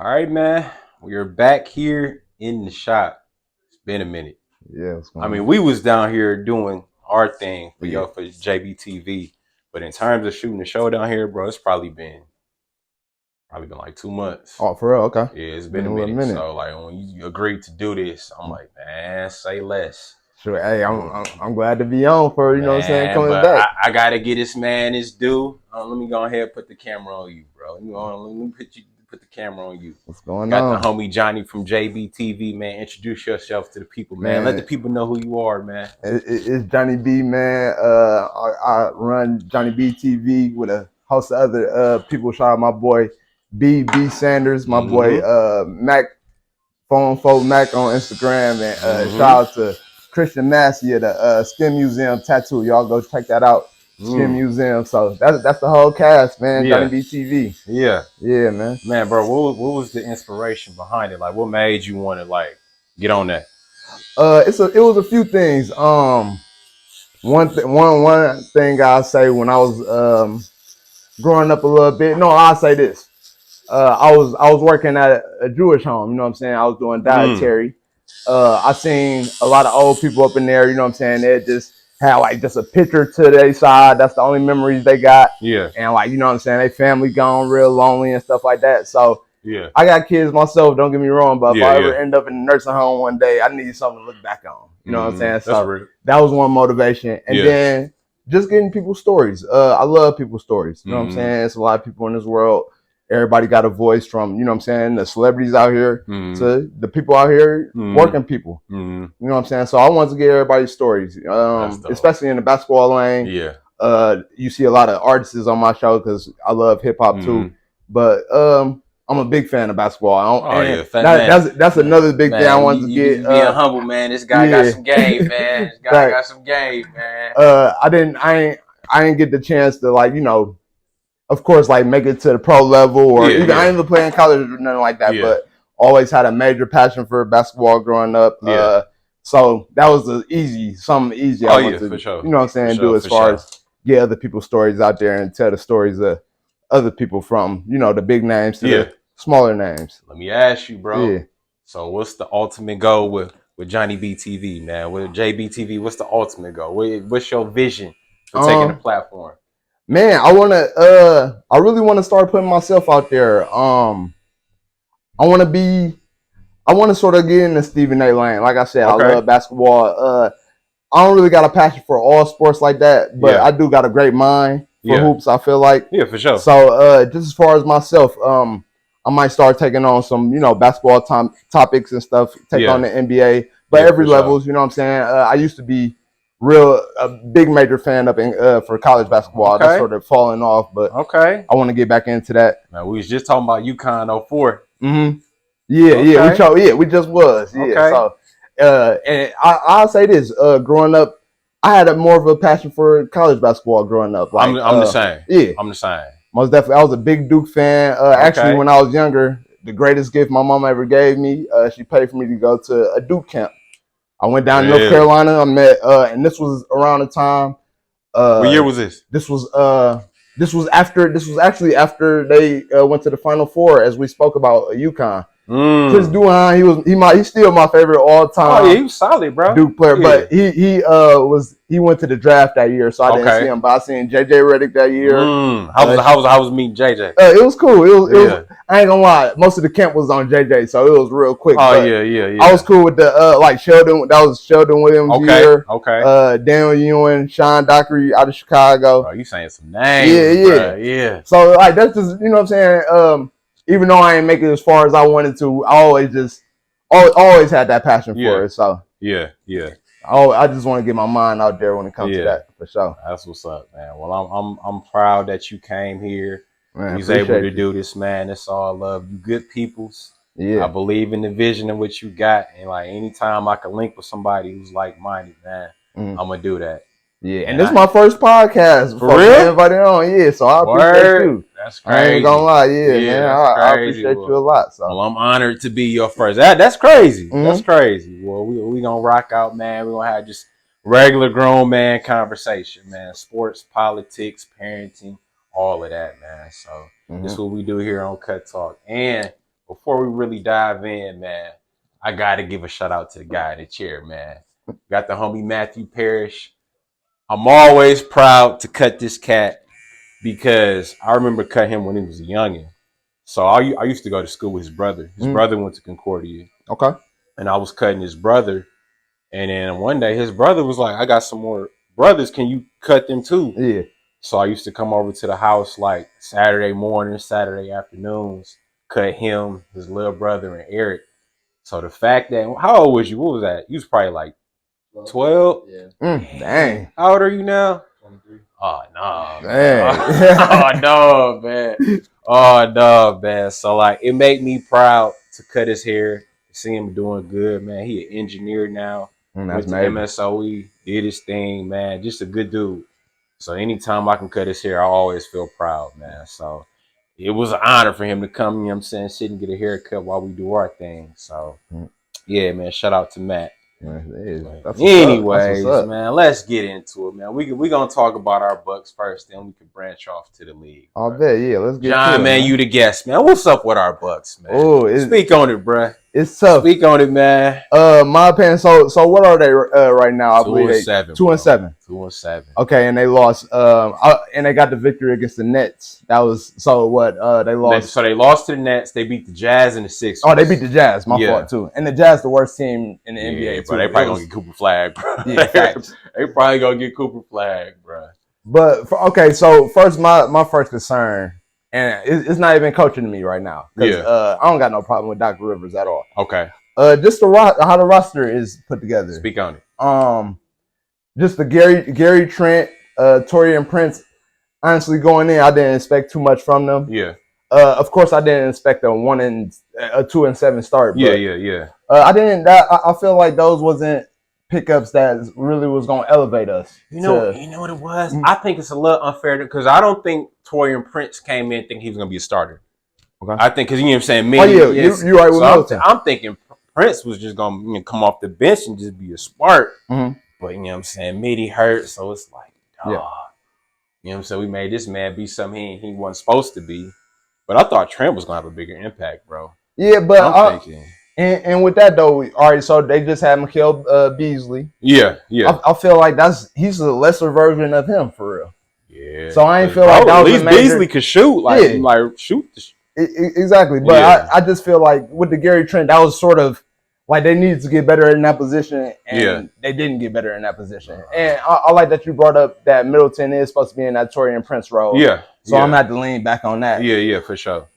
All right, man. We are back here in the shop. It's been a minute. Yeah, what's I going mean, on? we was down here doing our thing for Yeah. y'all for JBTV, but in terms of shooting the show down here, bro, it's probably been like 2 months. Oh, for real? Okay. Yeah, it's been Been a a little minute. minute. So like when you agreed to do this, I'm like, man, say less. Sure. Hey, I'm glad to be on for you know what I'm saying Man, coming but back. I gotta get this man his due. Let me go ahead and put the camera on you, bro. Let me put the camera on you. What's going Got the on, homie Johnny from JBTV, man. Introduce yourself to the people, man. Let the man? people know who you are, man. It's Johnny B, man. I run JonnyBee TV with a host of other people. Shout out my boy B Sanders, my boy Mm-hmm. Mac Phone Folk Mac on Instagram, and Mm-hmm. shout out to Christian Massey at the Skin Museum Tattoo. Y'all go check that out. Skin Mm. Museum. So that's the whole cast, man. Yeah. JonnyBee TV. Yeah. Yeah, man. Man, bro, what was the inspiration behind it? Like what made you want to like get on that? It was a few things. One thing I'll say when I was growing up a little bit. No, I'll say this. I was working at a Jewish home. You know what I'm saying? I was doing Mm. dietary. I seen a lot of old people up in there. You know what I'm saying? They just had like just a picture to their side. That's the only memories they got. Yeah. And like you know what I'm saying? They family gone real lonely and stuff like that. So Yeah. I got kids myself, don't get me wrong, but if Yeah, I yeah. ever end up in a nursing home one day, I need something to look back on. You know what I'm saying? That's So real. that was one motivation. And Yeah. then just getting people's stories. I love people's stories. You know what I'm Mm-hmm. saying? It's a lot of people in this world. Everybody got a voice from, you know what I'm saying, the celebrities out here Mm-hmm. to the people out here, Mm-hmm. working people. Mm-hmm. You know what I'm saying? So I want to get everybody's stories, That's dope. especially in the basketball lane. Yeah. You see a lot of artists on my show because I love hip hop Mm-hmm. too. But I'm a big fan of basketball, Oh and yeah, fat man. that's another big thing I Man, wanted to you get. be being humble, man. This guy got Yeah, some game, man. This guy right. got some game, man. I ain't get the chance to like of course like make it to the pro level or Yeah, even I yeah, ain't even play in college or nothing like that. yeah, But always had a major passion for basketball growing up. yeah. So that was something easy I Oh want yeah, to for sure, you know what I'm for saying sure, do as for far sure. as get other people's stories out there and tell the stories of other people from the big names to Yeah. the smaller names. Let me ask you, bro. Yeah. So, what's the ultimate goal with JonnyBee TV, man? With JBTV, what's the ultimate goal? What's your vision for taking the Um, platform? Man, I really wanna start putting myself out there. I wanna be I want to sort of get into Stephen A. Lane. Like I said, I Okay. love basketball. I don't really got a passion for all sports like that, but Yeah. I do got a great mind for Yeah. hoops. I feel like Yeah, for sure. so. Just as far as myself, I might start taking on some basketball topics and stuff. Take on Yeah. the NBA, but Yeah, every for sure. levels. You know what I'm saying? I used to be a big major fan up in for college basketball. That's Okay. sort of falling off, but Okay. I want to get back into that. Now we was just talking about UConn '04. Mm-hmm. Yeah, Okay. we just was, yeah. Okay. So, and I'll say this: growing up, I had more of a passion for college basketball. Growing up, like, I'm the same. yeah, I'm the same. most definitely, I was a big Duke fan. Actually, Okay. when I was younger, the greatest gift my mom ever gave me, she paid for me to go to a Duke camp. I went down to North Really? Carolina. I met, and this was around the time. What Uh, year was this? this was this was actually after they went to the Final Four, as we spoke about UConn. Chris Mm. Duhon, he's still my favorite all Oh yeah, time he was solid, bro. Duke player, Yeah. but he went to the draft that year, so I didn't see Okay. him. But I seen JJ Redick that year. Mm. Uh, How was meeting JJ? it was cool. It was. Yeah. I ain't gonna lie. Most of the camp was on JJ, so it was real quick. Oh But yeah, yeah, I was yeah. cool with the like Sheldon. That was Sheldon Williams Okay. year. Okay. Daniel Ewan, Sean Dockery out of Chicago. Bro, you saying some Yeah, names, yeah. bro. Yeah. So like that's just you know what I'm saying. Even though I ain't make it as far as I wanted to, I always had that passion Yeah. for it. So Yeah. Yeah. I just want to get my mind out there when it comes to Yeah. that for sure. That's what's up, man. Well, I'm proud that you came here. Man, You was able to appreciate you. do this, man. That's all love. You good peoples. I Yeah, believe in the vision of what you got, and like anytime I can link with somebody who's like minded, man, mm. I'm gonna do that. Yeah. And And this is I my first podcast. for Folks get real, invited on. Yeah, so I appreciate word. you. That's I ain't gonna crazy. lie. Yeah, Yeah, man, that's I crazy. appreciate you a lot. So, Well, I'm honored to be your first. That's crazy. That's mm-hmm. crazy. Well, we gonna rock out, man. We gonna have just regular grown man conversation, man. Sports, politics, parenting, all of that, man. So this Mm-hmm. is what we do here on Cut Talk. And before we really dive in, man, I gotta give a shout out to the guy in the chair, man. Got the homie Matthew Parrish. I'm always proud to cut this cat because I remember cutting him when he was a youngin'. So I used to go to school with his brother. His brother went to Concordia. Okay. And I was cutting his brother. And then one day his brother was like, I got some more brothers. Can you cut them too? Yeah. So I used to come over to the house like Saturday mornings, Saturday afternoons, cut him, his little brother, and Eric. So the fact that, how old was you? What was that? You was probably like 12? Yeah. Dang. How old are you now? 23. Oh, no. Dang. Oh, no, man. Oh, no, man. So, like, it made me proud to cut his hair, see him doing good, man. He an engineer now. Went to MSOE, did his thing, man. Just a good dude. So anytime I can cut his hair, I always feel proud, man. So it was an honor for him to come, you know what I'm saying, sit and get a haircut while we do our thing. So, yeah, man, shout out to Matt. Anyways, man, let's get into it, man. We gonna talk about our Bucks first, then we can branch off to the league. I bet, yeah. Let's get John, to it, man, you the guest, man. What's up with our Bucks, man? Oh, speak on it, bruh. It's tough. Speak on it, man. My opinion. So what are they right now? I believe 2-7. 2-7. 2-7. Okay, and they lost. And they got the victory against the Nets. That was so what? They lost. So they lost to the Nets. They beat the Jazz and the Sixers. Oh, they beat the Jazz. My fault too. And the Jazz, the worst team in the NBA. Bro, they probably gonna get Cooper Flag, bro. Yeah, facts. They probably gonna get Cooper Flag, bro. But okay, so first, my first concern. And it's not even coaching me right now. I don't got no problem with Dr. Rivers at all. Okay. Just how the roster is put together. Speak on it. Just the Gary Trent, Taurean Prince. Honestly, going in, I didn't expect too much from them. Yeah. Of course, I didn't expect a 2-7 start. But, yeah. I didn't. I feel like those wasn't pickups that really was going to elevate us. You know what it was? I think it's a little unfair because I don't think Taurean Prince came in thinking he was going to be a starter. Okay. I think because you know what I'm saying. You're right with Middleton. I'm thinking Prince was just going to come off the bench and just be a spark. Mm-hmm. But you know what I'm saying, Mitty hurt, so it's like, dog. Yeah. You know what I'm saying? We made this man be something he wasn't supposed to be. But I thought Trent was going to have a bigger impact, bro. Yeah, but I'm thinking. And with that though, all right. So they just had Mikal Beasley. Yeah. I feel like he's a lesser version of him for real. Yeah. So I ain't feel like that at was least Beasley could shoot, like shoot. Exactly, but yeah. I just feel like with the Gary Trent, that was sort of like they needed to get better in that position, and they didn't get better in that position. And I like that you brought up that Middleton is supposed to be in that Taurean Prince role. Yeah. So I'm gonna have to lean back on that. Yeah, for sure.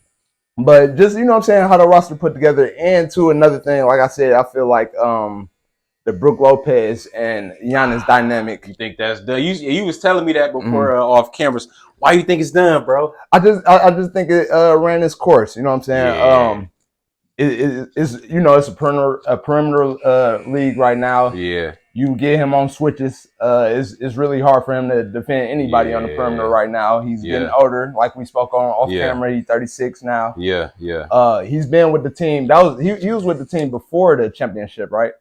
But just, you know what I'm saying, how the roster put together. And to another thing, like I said, I feel like the Brook Lopez and Giannis dynamic. You think that's done? You was telling me that before off cameras. Why you think it's done, bro? I just think it ran its course. You know what I'm saying? Yeah. It's a perimeter league right now. Yeah. You get him on switches. It's really hard for him to defend anybody on the perimeter right now. He's getting older, like we spoke on off camera. He's 36 now. Yeah. He's been with the team. He was with the team before the championship, right?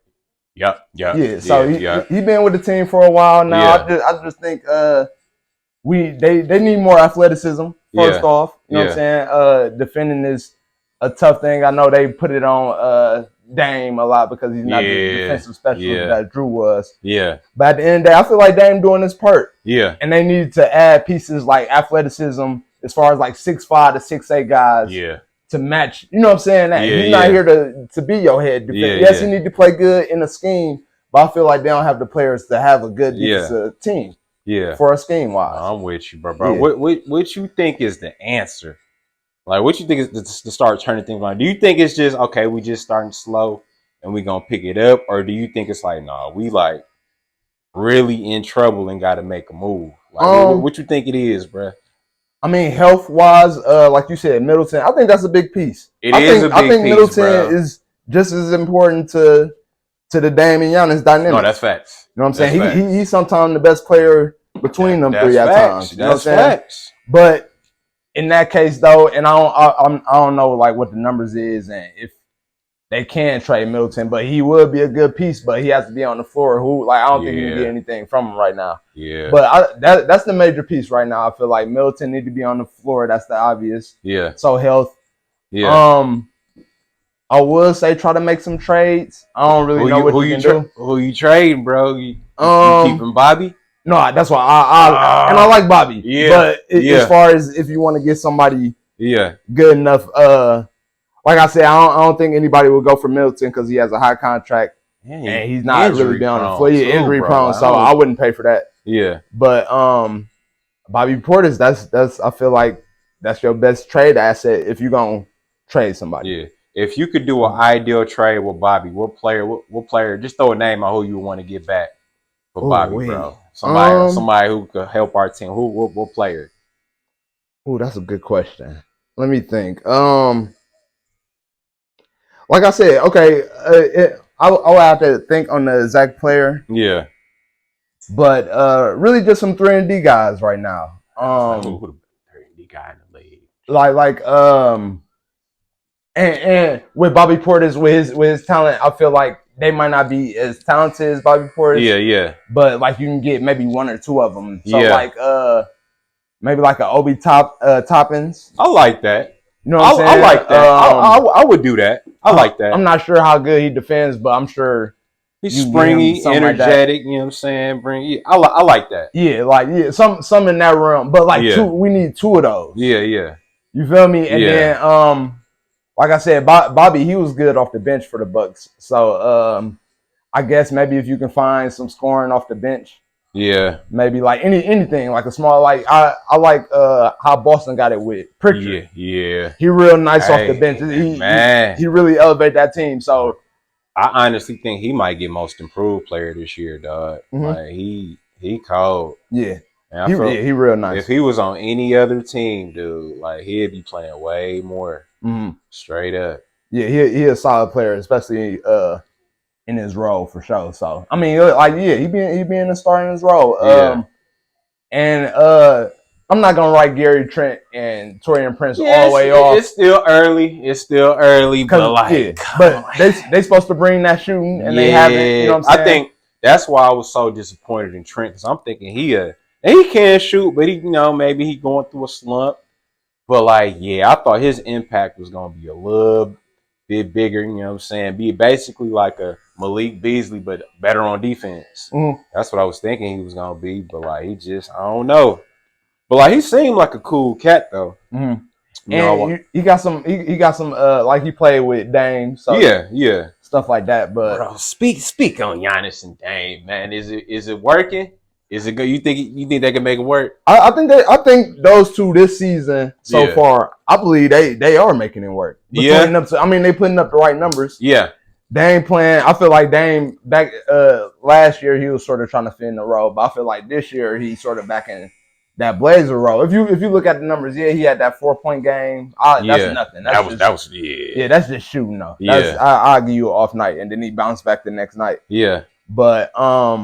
Yep. Yeah. So he been with the team for a while now. Yeah. I just think they need more athleticism. First off, you know what I'm saying. Defending is a tough thing. I know they put it on Dame a lot because he's not the defensive specialist that Drew was. Yeah. But at the end of the day, I feel like Dame doing his part. Yeah. And they need to add pieces like athleticism as far as like 6'5" to 6'8" guys. Yeah. To match, you know what I'm saying? That he's not here to be your head defender. Yes, you need to play good in a scheme, but I feel like they don't have the players to have a good defensive team. Yeah. For a scheme wise. I'm with you, bro. What you think is the answer? Like, what you think is to start turning things around? Do you think it's just, okay, we just starting slow and we going to pick it up? Or do you think it's like, nah, we like really in trouble and got to make a move? Like, what you think it is, bro? I mean, health-wise, like you said, Middleton, I think that's a big piece. I think Middleton is just as important to the Dame and Giannis dynamic. No, that's facts. You know what I'm saying? He's sometimes the best player between them three at times. You know what I'm saying? Facts. But in that case, though, and I don't know like what the numbers is and if they can trade Middleton, but he would be a good piece. But he has to be on the floor. I don't think you can get anything from him right now. Yeah. But that's the major piece right now. I feel like Middleton need to be on the floor. That's the obvious. Yeah. So health. Yeah. I would say try to make some trades. I don't really know what you can do. Who you trading, bro? You keeping Bobby? No, that's why and I like Bobby. Yeah. But as far as if you want to get somebody good enough, like I said, I don't think anybody will go for Middleton because he has a high contract and he's not really been on the floor. Yeah, injury prone, so I wouldn't pay for that. Yeah. But Bobby Portis, that's I feel like that's your best trade asset if you're gonna trade somebody. Yeah. If you could do an ideal trade with Bobby, what player? Just throw a name on who you want to get back for Bobby, bro. Somebody who could help our team. What player? Oh, that's a good question. Let me think. Like I said, okay, I'll have to think on the exact player. Yeah. But really just some 3-and-D guys right now. Who the 3-and-D guy in the league? And with Bobby Portis, with his talent, I feel like they might not be as talented as Bobby Portis. Yeah. But like you can get maybe 1 or 2 of them. So like maybe like an Obi Toppins. I like that. You know what I'm saying? I like that. I would do that. I like that. I'm not sure how good he defends, but I'm sure he's springy, energetic. Like, you know what I'm saying? I like that. Yeah, some in that realm. But like we need 2 of those. Yeah. You feel me? And then like I said, Bobby, he was good off the bench for the Bucks. So I guess maybe if you can find some scoring off the bench. Yeah. Maybe like anything, like a small, like I like how Boston got it with Pritchard. Yeah. He real nice off the bench. He really elevate that team. So I honestly think he might get most improved player this year, dog. Mm-hmm. Like he cold. Yeah. He real nice. If he was on any other team, dude, like he'd be playing way more. Mm-hmm. Straight up. Yeah, he a solid player, especially in his role for sure. So I mean, like he being a star in his role. And I'm not gonna write Gary Trent and Taurean Prince all the way off. It's still early, but like, but they supposed to bring that shooting and they haven't. You know what I'm saying? I think that's why I was so disappointed in Trent because I'm thinking he can shoot, but maybe he going through a slump. But like, I thought his impact was gonna be a little bit bigger. You know what I'm saying? Be basically like a Malik Beasley, but better on defense. Mm-hmm. That's what I was thinking he was gonna be. But like, I don't know. But like, he seemed like a cool cat though. Mm-hmm. He got some. He got some. Like he played with Dame. So yeah, stuff like that. But bro, speak on Giannis and Dame, man. Is it working? Is it good? You think they can make it work? I think those two this season so far, I believe they are making it work. They putting up the right numbers. Yeah. Dame playing. I feel like Dame back last year he was sort of trying to fit in the role, but I feel like this year he's sort of back in that Blazer role. If you look at the numbers, he had that 4-point game. That's nothing. That's just shooting though. I'll give you an off night and then he bounced back the next night. Yeah. But I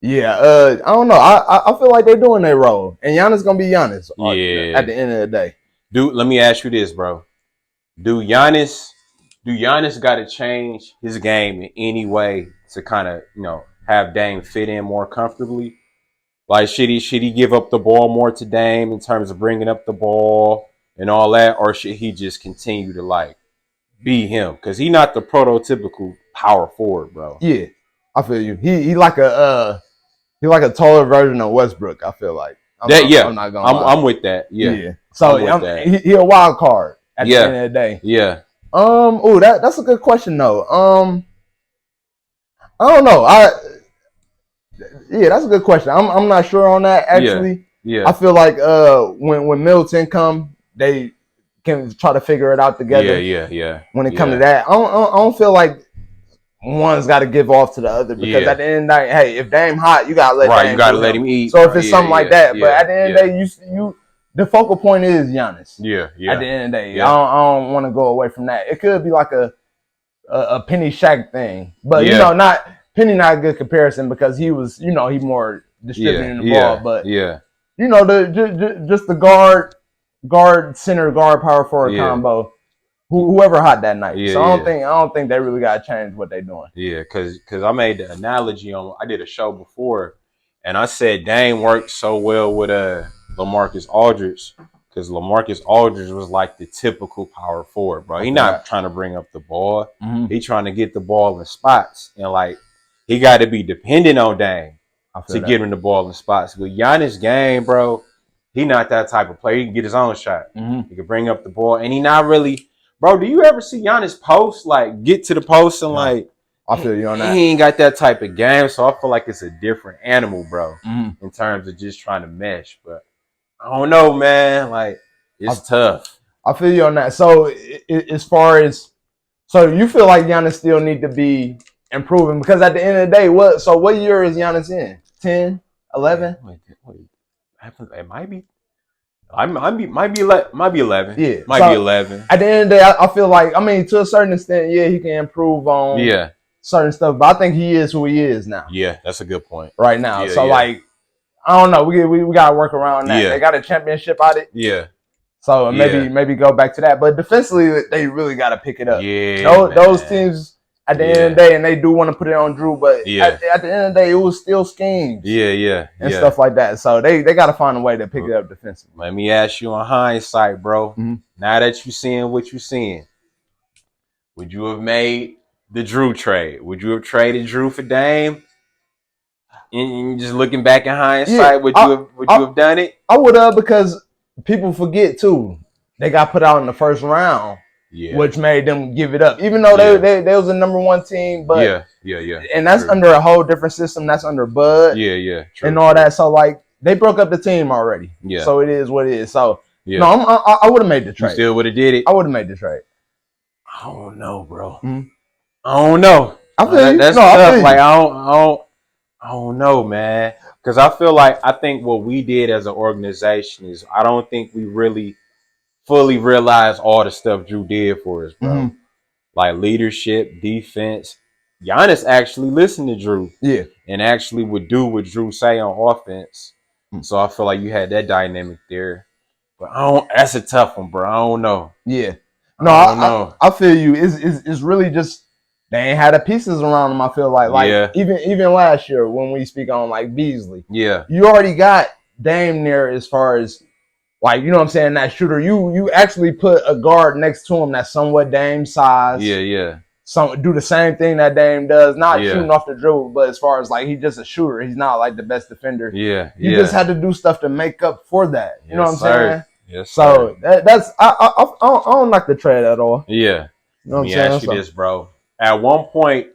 don't know. I feel like they're doing their role, and Giannis gonna be Giannis. At the end of the day, dude. Let me ask you this, bro. Do Giannis got to change his game in any way to kind of have Dame fit in more comfortably? Like, should he give up the ball more to Dame in terms of bringing up the ball and all that, or should he just continue to like be him? Because he's not the prototypical power forward, bro. Yeah, I feel you. He like a taller version of Westbrook. I feel like. I'm not gonna lie. I'm with that. Yeah. So he a wild card at the end of the day. Yeah. That's a good question though. I don't know. That's a good question. I'm not sure on that actually. Yeah. I feel like when Middleton come, they can try to figure it out together. Yeah. When it comes to that, I don't feel like one's got to give off to the other because at the end of the day, hey, if Dame hot, you gotta let him eat. So if it's something like that, but at the end of the day, you the focal point is Giannis. Yeah. At the end of the day, I don't want to go away from that. It could be like a Penny Shaq thing, but not Penny. Not a good comparison because he was, he more distributing the ball, but just the guard center guard power forward combo. Whoever hot that night. So I don't think they really got to change what they're doing. Yeah, because I made the analogy I did a show before, and I said Dame worked so well with LaMarcus Aldridge, because LaMarcus Aldridge was like the typical power forward, bro. He not trying to bring up the ball. He trying to get the ball in spots, and like he got to be dependent on Dame to get him the ball in spots. With Giannis' game, bro, he not that type of player. He can get his own shot. He can bring up the ball, and he not really, bro. Do you ever see Giannis post, like get to the post and like? I feel you on that. He ain't got that type of game, so I feel like it's a different animal, bro, in terms of just trying to mesh. But I don't know, man. Like it's tough. I feel you on that. So as far as, so you feel like Giannis still need to be improving, because at the end of the day, what year is Giannis in? 10, 11? Wait, it might be. Might be 11. Yeah, might be 11. At the end of the day, I feel like, I mean, to a certain extent, yeah, he can improve on certain stuff, but I think he is who he is now. Yeah, that's a good point. Right now, so like, I don't know, we gotta work around that. They got a championship out of it. Yeah. So maybe go back to that, but defensively, they really got to pick it up. Yeah, those teams at the end of the day, and they do want to put it on Drew, but at the end of the day, it was still schemes. And stuff like that. So they got to find a way to pick it up defensively. Let me ask you on hindsight, bro. Now that you're seeing what you're seeing, would you have made the Drew trade? Would you have traded Drew for Dame? And just looking back in hindsight, would you have done it? I would have, because people forget too. They got put out in the first round, which made them give it up. Even though they was a number one team, but and that's under a whole different system. That's under Bud, and all that. So like they broke up the team already. So it is what it is. So no, I would have made the trade. You still would have did it? I would have made the trade. I don't know, bro. I don't know. I feel that's tough. Like I don't know, man. Because I feel like, I think what we did as an organization is, I don't think we really fully realized all the stuff Drew did for us, bro. Like leadership, defense. Giannis actually listened to Drew. And actually would do what Drew say on offense. So I feel like you had that dynamic there. But that's a tough one, bro. I don't know. No, I feel you. It's really just, they ain't had the pieces around them. I feel like even last year when we speak on like Beasley, you already got Dame there as far as like, you know what I'm saying, that shooter. You actually put a guard next to him that's somewhat Dame size. Do the same thing that Dame does, not shooting off the dribble, but as far as like, he's just a shooter. He's not like the best defender. You just had to do stuff to make up for that. You know what I'm saying? So that's I don't like the trade at all. You know what I'm saying? Ask you this, bro. At one point,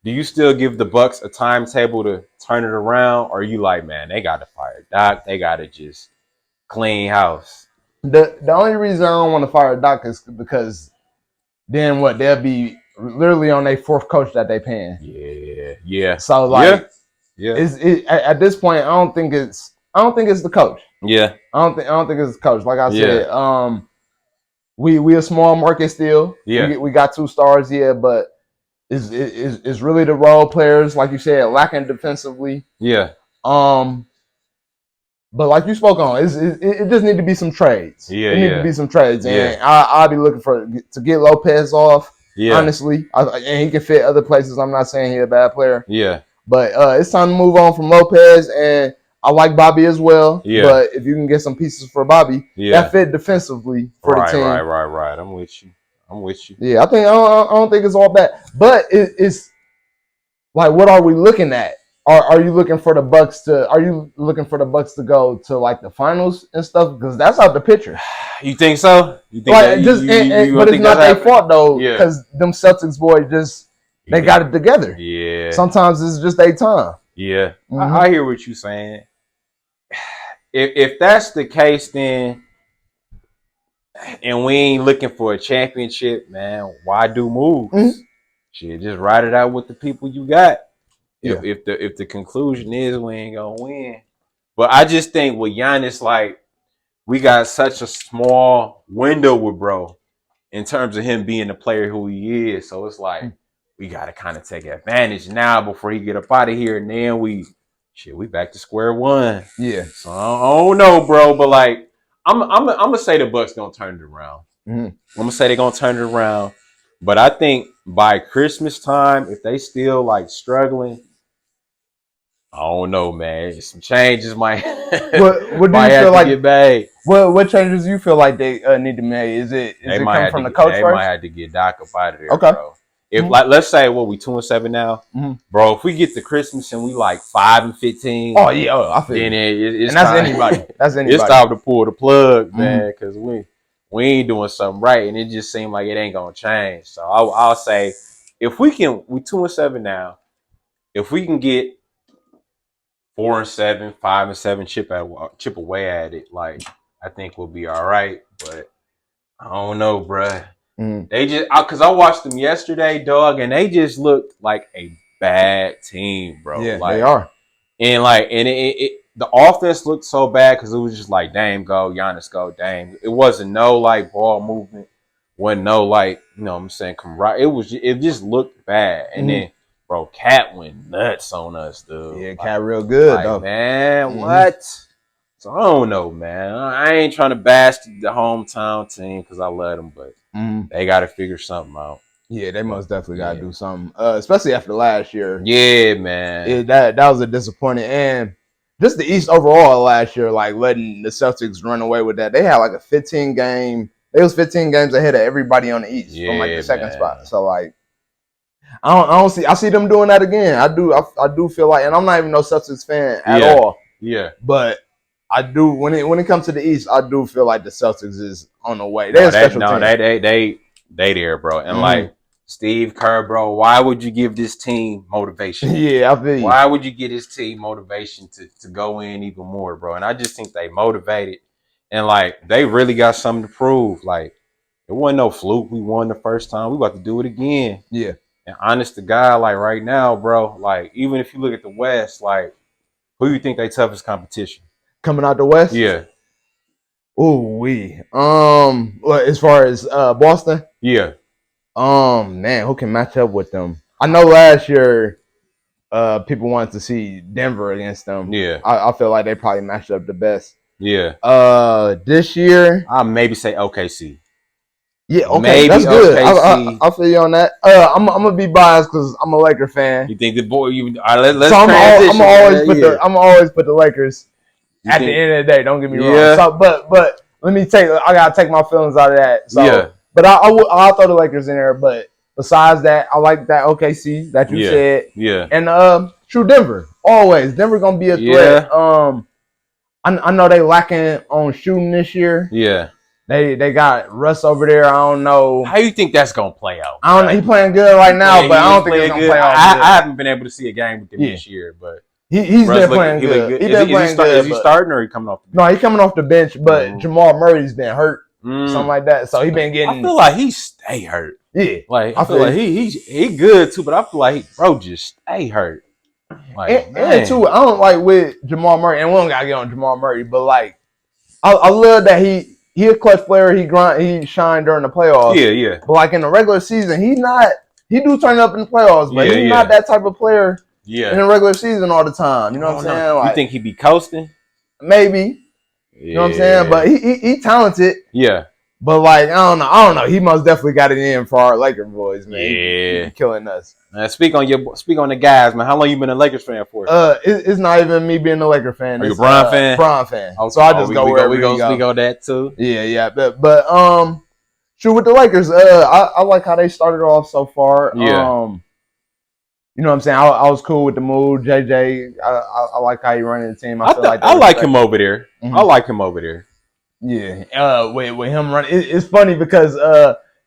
do you still give the Bucks a timetable to turn it around, or are you like, man, they got to fire Doc, they got to just clean house? The only reason I don't want to fire Doc is because then they'll be literally on their fourth coach that they paying. So like, at this point, I don't think it's the coach. I don't think it's the coach. Like I said, we a small market still. We got 2 stars, but it's really the role players, like you said, lacking defensively. But like you spoke on, it just need to be some trades. It need to be some trades, and I'll be looking to get Lopez off. Honestly, and he can fit other places. I'm not saying he's a bad player. But it's time to move on from Lopez, and I like Bobby as well. But if you can get some pieces for Bobby that fit defensively for the team. Right. I'm with you. Yeah, I don't think it's all bad. But it's like, what are we looking at? Are you looking for the Bucks to go to like the finals and stuff? Because that's out the picture. You think so? You think like, but it's not their fault though, because them Celtics boys they got it together. Sometimes it's just their time. I hear what you're saying. If that's the case, then, and we ain't looking for a championship, man, why do moves? Shit, just ride it out with the people you got. If the conclusion is we ain't gonna win. But I just think with Giannis, like, we got such a small window with bro in terms of him being the player who he is. So it's like, we gotta kind of take advantage now before he get up out of here, and then we back to square one. So I don't know, bro, but like, I'm gonna say the Bucks gonna turn it around. I'm gonna say they're gonna turn it around, but I think by Christmas time, if they still like struggling, I don't know, man. Some changes might. What do you feel like? Get made? What changes do you feel like they need to make? Is it coming from the coach first? They might have to get Doc up out of there, bro. If like let's say let's say 2-7 now, bro. If we get to Christmas and we like 5-15, oh yeah, I feel then it's and that's time. Anybody. That's anybody. It's time to pull the plug, man, because we ain't doing something right, and it just seemed like it ain't gonna change. So I'll say if we 2-7 now, if we can get 4-7, 5-7, chip away at it, like I think we'll be all right. But I don't know, bruh. They just because I watched them yesterday, dog, and they just looked like a bad team, bro. Yeah, like, they are. And the offense looked so bad because it was just like Dame go, Giannis go, Dame. It wasn't no like ball movement, wasn't no like what I'm saying camaraderie. It just looked bad, and then bro, Cat went nuts on us, dude. Yeah, Cat real good, though. Man, what? So I don't know, man. I ain't trying to bash the hometown team because I love them, but they got to figure something out. Yeah, they most definitely got to do something, especially after last year. Yeah, man. That was a disappointing, and just the East overall last year, like letting the Celtics run away with that. They had like a 15 game. They was 15 games ahead of everybody on the East from like the second spot. So like, I see them doing that again. I do feel like, and I'm not even no Celtics fan at all. Yeah, but I do when it comes to the East, I do feel like the Celtics is on the way. They're a special team. They there, bro. And like Steve Kerr, bro, why would you give this team motivation? Yeah, I feel you. Why would you give this team motivation to go in even more, bro? And I just think they motivated and like they really got something to prove. Like it wasn't no fluke. We won the first time. We about to do it again. Yeah. And honest to God, like right now, bro, like even if you look at the West, like who you think they toughest competition? Coming out the West? Yeah. Ooh, as far as Boston? Yeah. Man, who can match up with them? I know last year people wanted to see Denver against them. Yeah. I feel like they probably matched up the best. Yeah. This year I'll maybe say OKC. Yeah, okay, maybe that's good. I feel you on that. I'm gonna be biased because I'm a Laker fan. You think the boy? Let's so transition. I'm always put the Lakers at the end of the day. Don't get me wrong. So, but let me I gotta take my feelings out of that. So, yeah. But I'll throw the Lakers in there. But besides that, I like that OKC that you said. Yeah. And true Denver always. Denver gonna be a threat. Yeah. I know they lacking on shooting this year. Yeah. They got Russ over there. I don't know. How you think that's gonna play out? I don't know. He playing good right now, but I don't think it's gonna play out. I haven't been able to see a game with him this year, but he's been playing good. Is he starting or he coming off the bench? No, he's coming off the bench, but Jamal Murray's been hurt, something like that. So he been getting. I feel like he stay hurt. Yeah, like I feel like he good too, but I feel like bro just stay hurt. Like and too, I don't like with Jamal Murray, and we don't gotta get on Jamal Murray, but like I love that he a clutch player. He shined during the playoffs. Yeah. But like in the regular season, he do turn up in the playoffs, but he's not that type of player. Yeah. In the regular season all the time. You know what I'm saying? Like, you think he be coasting? Maybe. You know what I'm saying? But he talented. Yeah. But like I don't know. He most definitely got it in for our Laker boys, man. Yeah. He killing us. Speak on the guys, man. How long you been a Lakers fan for? It's not even me being a Laker fan. Are you a Bron fan? Bron fan. Okay. So I just go wherever we go. Speak on that too. Yeah. But true with the Lakers. I like how they started off so far. Yeah. You know what I'm saying? I was cool with the move. JJ, I like how he running the team. I like him over there. Mm-hmm. I like him over there. Yeah. With him running, it's funny because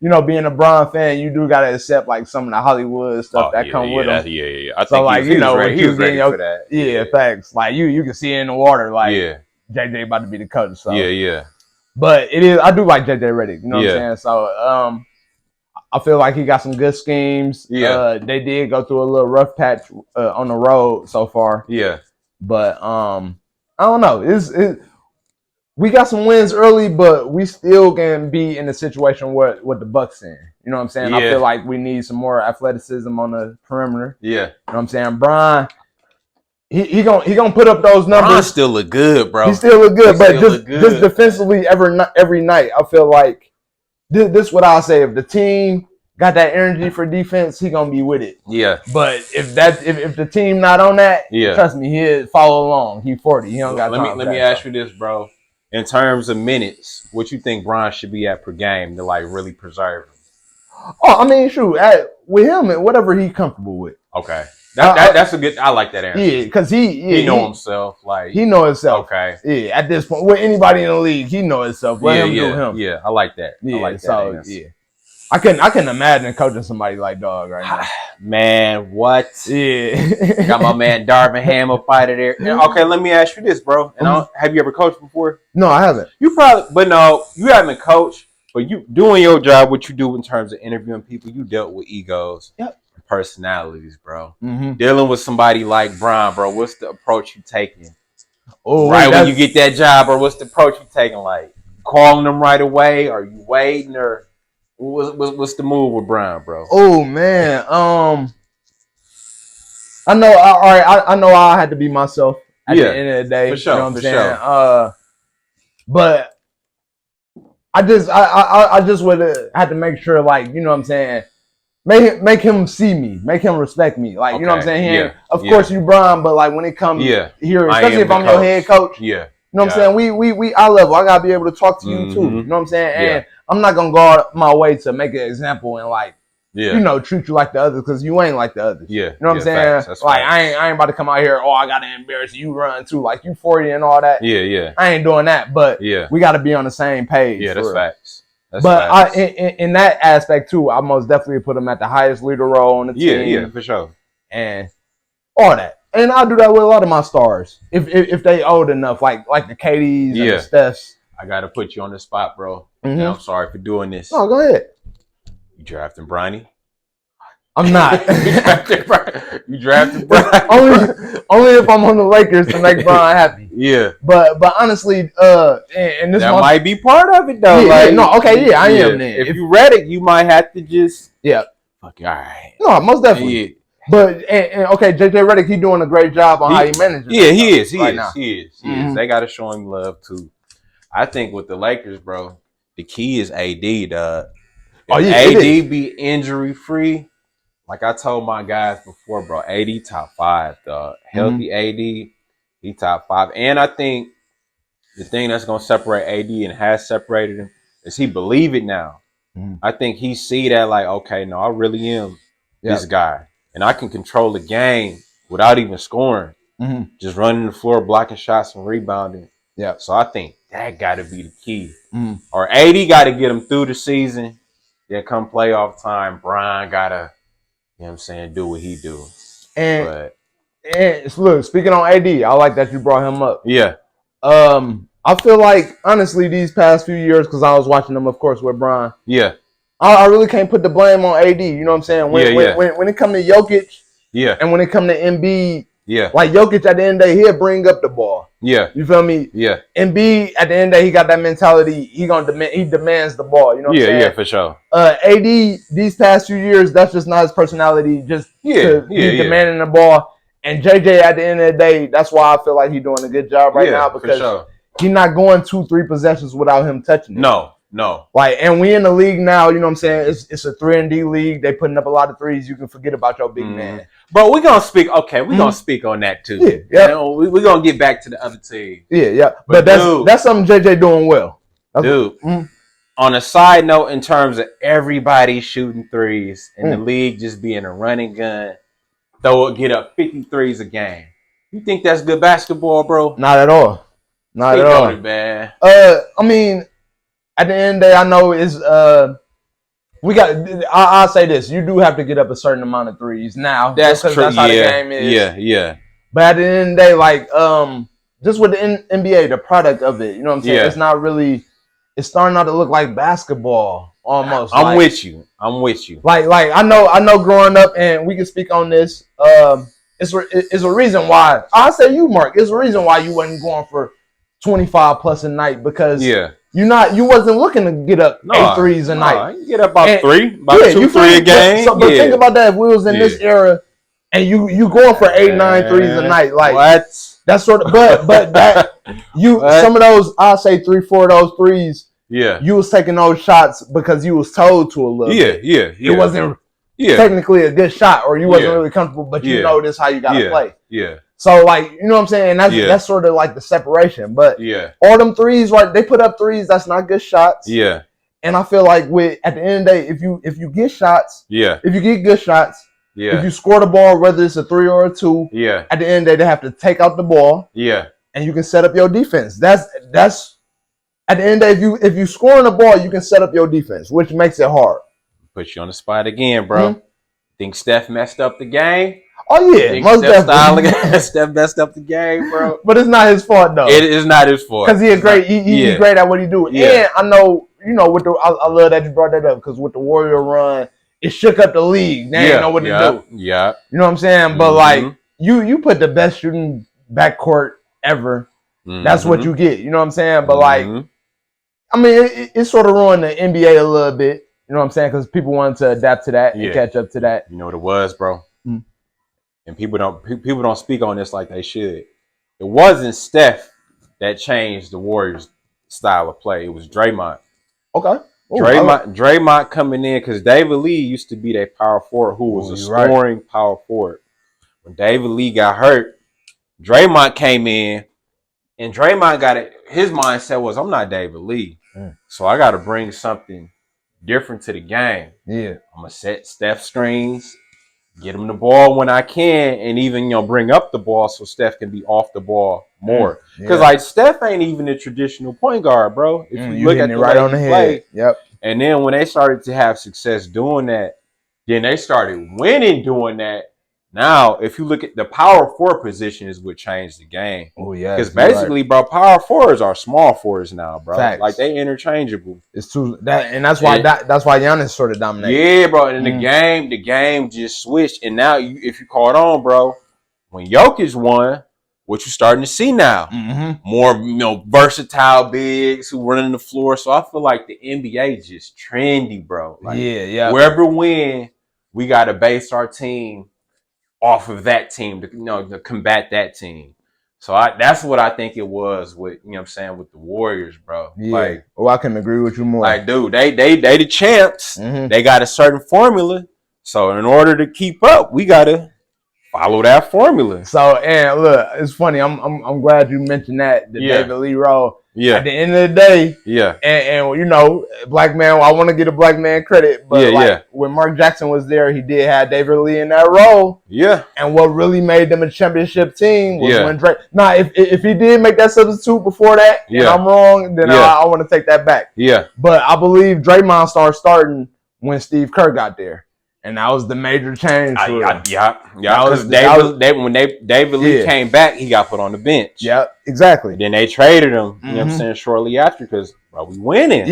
being a Bron fan, you do gotta accept like some of the Hollywood stuff that come with him. Yeah. I think he was ready for that. Yeah, facts. Like you can see it in the water. Like JJ about to be the coach. So yeah. But it is. I do like JJ Redick. You know what I'm saying? So I feel like he got some good schemes. Yeah. They did go through a little rough patch on the road so far. Yeah. But I don't know. We got some wins early, but we still can be in a situation where the Bucks in. You know what I'm saying? I feel like we need some more athleticism on the perimeter. Yeah. You know what I'm saying? Bron, he gonna put up those numbers. Bron still look good, bro. He still look good, but just defensively every night, I feel like this is what I'll say. If the team got that energy for defense, he gonna be with it. Yeah. But if the team not on that, trust me, he'll follow along. He 40. He don't got time. Let me ask you this, bro. In terms of minutes, what you think Bron should be at per game to like really preserve him? Oh, I mean, shoot, with him, whatever he's comfortable with. Okay. That's a good. I like that answer. Yeah, because he know himself. Like he know himself. Okay. Yeah, at this point, with anybody in the league, he know himself. Let him do him. Yeah, I like that. Yeah, I like that so answer. yeah. I couldn't imagine coaching somebody like Dog right now. Man, what? Yeah. Got my man Darvin Ham up out of there. And, okay, let me ask you this, bro. And have you ever coached before? No, I haven't. You probably, but no, you haven't coached. But you doing your job, what you do in terms of interviewing people, you dealt with egos, and personalities, bro. Mm-hmm. Dealing with somebody like Bron, bro. What's the approach you taking? Oh, right when you get that job, or what's the approach you taking? Like calling them right away? Are you waiting, or what's the move with Bron, bro? Oh man, I know. All right, I know I had to be myself at the end of the day. For sure, you know what I'm saying? Sure. But I just would have to make sure, like, you know what I'm saying, make him see me, make him respect me, like, you know what I'm saying. Of course you Bron, but like when it comes here, especially if I'm your head coach, you know what I'm saying. We eye level. I gotta be able to talk to you too. You know what I'm saying. And I'm not gonna go out my way to make an example and like. You know, treat you like the others because you ain't like the others. You know what I'm saying? Like I ain't about to come out here. Oh, I gotta embarrass you. Run too. Like you 40 and all that. I ain't doing that. But we got to be on the same page. That's facts. But in that aspect too, I most definitely put him at the highest leader role on the team. For sure. And all that. And I do that with a lot of my stars if they old enough, like the KDs and the Stephs. I gotta put you on the spot, bro. And I'm sorry for doing this. No, go ahead. You drafting Bronny? I'm not. You drafted Bron? only if I'm on the Lakers to make Bron happy. But honestly, and this that might be part of it though. I am. Then if you read it, you might have to just fuck all right. No, most definitely. But okay, JJ Redick, he doing a great job on how he manages. He is. He is. They got to show him love too. I think with the Lakers, bro, the key is AD, dog. AD be injury free. Like I told my guys before, bro, AD top 5, dog. Healthy AD, he top 5. And I think the thing that's gonna separate AD and has separated him is he believe it now. I think he see that like, okay, no, I really am this guy, and I can control the game without even scoring. Just running the floor, blocking shots and rebounding. So I think that got to be the key. Or AD got to get him through the season. Come playoff time, Bron gotta. You know what I'm saying? Do what he do. And look, speaking on AD, I like that you brought him up. I feel like, honestly, these past few years, because I was watching them, of course, with Bron. I really can't put the blame on AD. You know what I'm saying? When it comes to Jokic, and when it comes to Embiid, like Jokic at the end of the day, he'll bring up the ball. You feel me? Embiid at the end of the day, he got that mentality. He demands the ball. You know what I'm saying? For sure. AD these past few years, that's just not his personality. Just to be demanding the ball. And JJ at the end of the day, that's why I feel like he's doing a good job right now because he's not going 2-3 possessions without him touching it. No. Like, and we in the league now, you know what I'm saying? It's a 3-and-D league. They putting up a lot of threes. You can forget about your big man. But we're going to speak. Okay, we're going to speak on that too. You know, we're going to get back to the other team. But that's something JJ doing well. On a side note, in terms of everybody shooting threes and the league just being a running gun, get up 50 threes a game. You think that's good basketball, bro? Not at all. Not at all. Man. I mean, at the end of the day, I know is I'll say this: you do have to get up a certain amount of threes now. That's true. That's how the game is. Yeah. But at the end of the day, like just with the NBA, the product of it, you know what I'm saying? It's not really. It's starting out to look like basketball almost. I'm with you. Like I know. Growing up, and we can speak on this. It's a reason why I say you, Mark. It's a reason why you wasn't going for 25 plus a night because you wasn't looking to get up 8 threes a night. You get up about 3, about 2-3 a game. But think about that. If we was in this era, and you going for 8-9 threes a night, like that's sort of. But that some of those, I'll say 3-4 of those threes you was taking those shots because you was told to a little bit. It wasn't technically a good shot, or you wasn't really comfortable, but you know this how you gotta play. So like, you know what I'm saying? That's sort of like the separation. But all them threes, right? They put up threes. That's not good shots. And I feel like at the end of the day, if you get shots, if you get good shots, if you score the ball, whether it's a 3 or a 2, at the end of the day, they have to take out the ball. And you can set up your defense. That's at the end of the day, if you score on the ball, you can set up your defense, which makes it hard. Put you on the spot again, bro. Think Steph messed up the game? Oh yeah, most definitely. Steph messed up the game, bro. But it's not his fault though. It is not his fault because he's great at what he do. And I know, you know, I love that you brought that up because with the Warrior run, it shook up the league. They didn't know what to do. You know what I'm saying? But like you put the best shooting backcourt ever. That's what you get. You know what I'm saying? But like, I mean, it sort of ruined the NBA a little bit. You know what I'm saying? Because people wanted to adapt to that and catch up to that. You know what it was, bro? And people don't speak on this like they should. It wasn't Steph that changed the Warriors' style of play. It was Draymond. Okay. Draymond coming in because David Lee used to be that power forward who was a scoring power forward. When David Lee got hurt, Draymond came in, and Draymond got it. His mindset was, I'm not David Lee, so I got to bring something different to the game. I'm gonna set Steph screens, get him the ball when I can, and even bring up the ball so Steph can be off the ball more. Because like Steph ain't even a traditional point guard, bro. If you look at the right on the head. And then when they started to have success doing that, then they started winning doing that. Now, if you look at the power forward position, is what changed the game. Oh yeah, because basically, bro, power forwards are small forwards now, bro. Facts. Like they interchangeable. It's too and that's why Giannis sort of dominated. Yeah, bro. And the game just switched, and now if you caught on, bro, when Jokic won, what you starting to see now, more versatile bigs who running the floor. So I feel like the NBA is just trendy, bro. Like, wherever win, we got to base our team off of that team to combat that team. So that's what I think it was with, what I'm saying, with the Warriors, bro. Like, I can agree with you more. Like, dude, they the champs. They got a certain formula. So in order to keep up, we gotta follow that formula. So, and look, it's funny. I'm glad you mentioned that the David Lee role. At the end of the day, and black man. I want to get a black man credit, but when Mark Jackson was there, he did have David Lee in that role. And what really made them a championship team was when Drake. Now, if he did make that substitute before that, and I'm wrong, then I want to take that back. But I believe Draymond started starting when Steve Kerr got there. And that was the major change. Because David Lee came back, he got put on the bench. Exactly. Then they traded him. You know what I'm saying? Shortly after, because bro, we winning.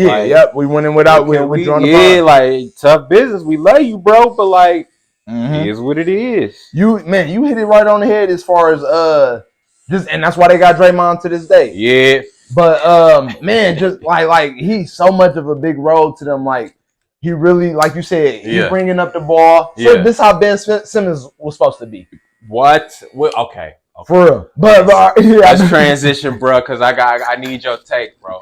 We winning without with drawing the ball. Like tough business. We love you, bro, but like, it is what it is. You hit it right on the head as far as and that's why they got Draymond to this day. But man, just like he's so much of a big role to them. Like, he really, like you said, he's bringing up the ball. So this is how Ben Simmons was supposed to be. What? Okay. For real. But let's transition, bro, because I need your take, bro.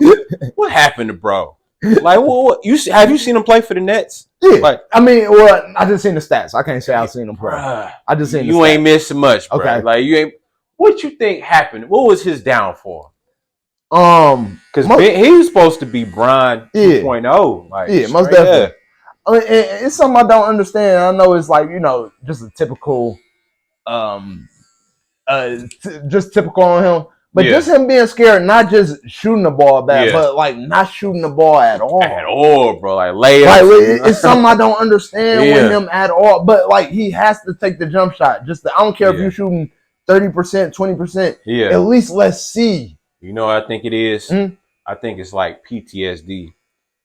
What happened to bro? Like, what have you seen him play for the Nets? Like, I mean, well, I just seen the stats. I can't say I've seen him play. I just seen you ain't missing much, bro. Okay. Like, you ain't. What you think happened? What was his downfall? Because he was supposed to be Bron 2.0. Like, most definitely. I mean, it's something I don't understand. I know it's like, just a typical, just typical on him. But just him being scared, not just shooting the ball back, but like not shooting the ball at all. At all, bro. Like layups. Like, it's something I don't understand with him at all. But like, he has to take the jump shot. I don't care if you're shooting 30%, 20%. At least let's see. You know what I think it is? I think it's like PTSD.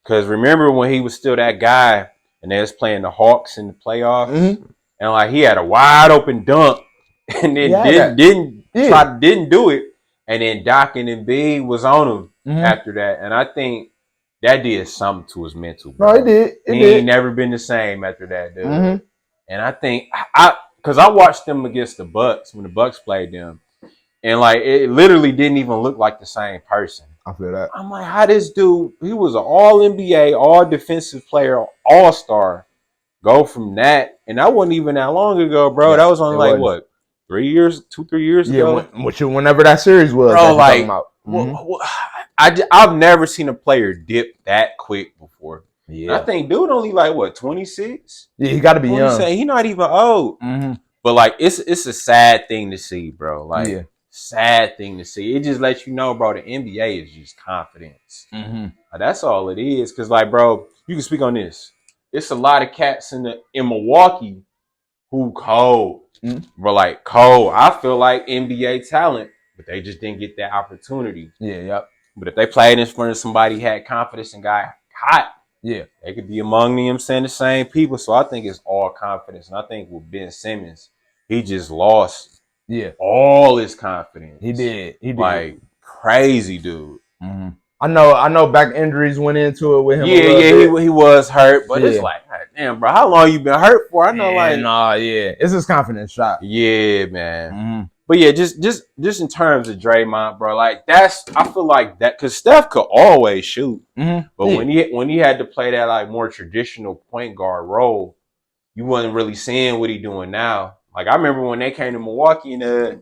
Because remember when he was still that guy and they was playing the Hawks in the playoffs? And like he had a wide open dunk and then didn't do it. And then Doc and Embiid was on him after that. And I think that did something to his mental. Bro. No, it did. He ain't never been the same after that, dude. And I think, because I watched them against the Bucks when the Bucks played them. And like it literally didn't even look like the same person. I feel that. I'm like, how this dude? He was an All NBA, All Defensive Player, All Star. Go from that, and that wasn't even that long ago, bro. That was only like what, 3 years, 3 years ago. Whenever that series was, bro. Like, I've never seen a player dip that quick before. Yeah, I think dude only like what, 26. Yeah, he got to be young. He's not even old. But like, it's a sad thing to see, bro. Like, sad thing to see. It just lets you know, bro. The NBA is just confidence. Like, that's all it is. Cause like, bro, you can speak on this. It's a lot of cats in Milwaukee who cold, bro. Like cold. I feel like NBA talent, but they just didn't get that opportunity. Yep. But if they played in front of somebody who had confidence and got hot, they could be among them saying the same people. So I think it's all confidence. And I think with Ben Simmons, he just lost all his confidence. He did. Like crazy, dude. I know back injuries went into it with him. He was hurt, but it's like, damn, bro, how long you been hurt for? I know, it's his confidence shot. Yeah, man. But yeah, just in terms of Draymond, bro, like I feel like that because Steph could always shoot, but when he had to play that like more traditional point guard role, you wasn't really seeing what he doing now. Like I remember when they came to Milwaukee and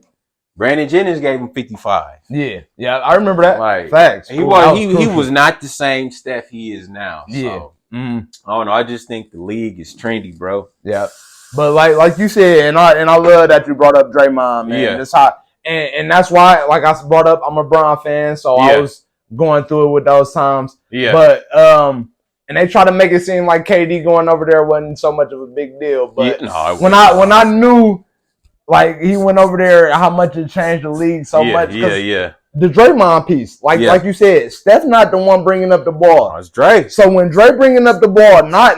Brandon Jennings gave him 55. Yeah, I remember that. Like, facts. He was not the same Steph he is now. So, I don't know. I just think the league is trendy, bro. Yeah, but like you said, and I love that you brought up Draymond, man. Yeah. That's how, and that's why, like I brought up, I'm a Bron fan, so I was going through it with those times. Yeah. But and they try to make it seem like KD going over there wasn't so much of a big deal. But when I knew. Like, he went over there, how much it changed the league so much. The Draymond piece, like you said, Steph not the one bringing up the ball. It's Dre. So when Dre bringing up the ball, not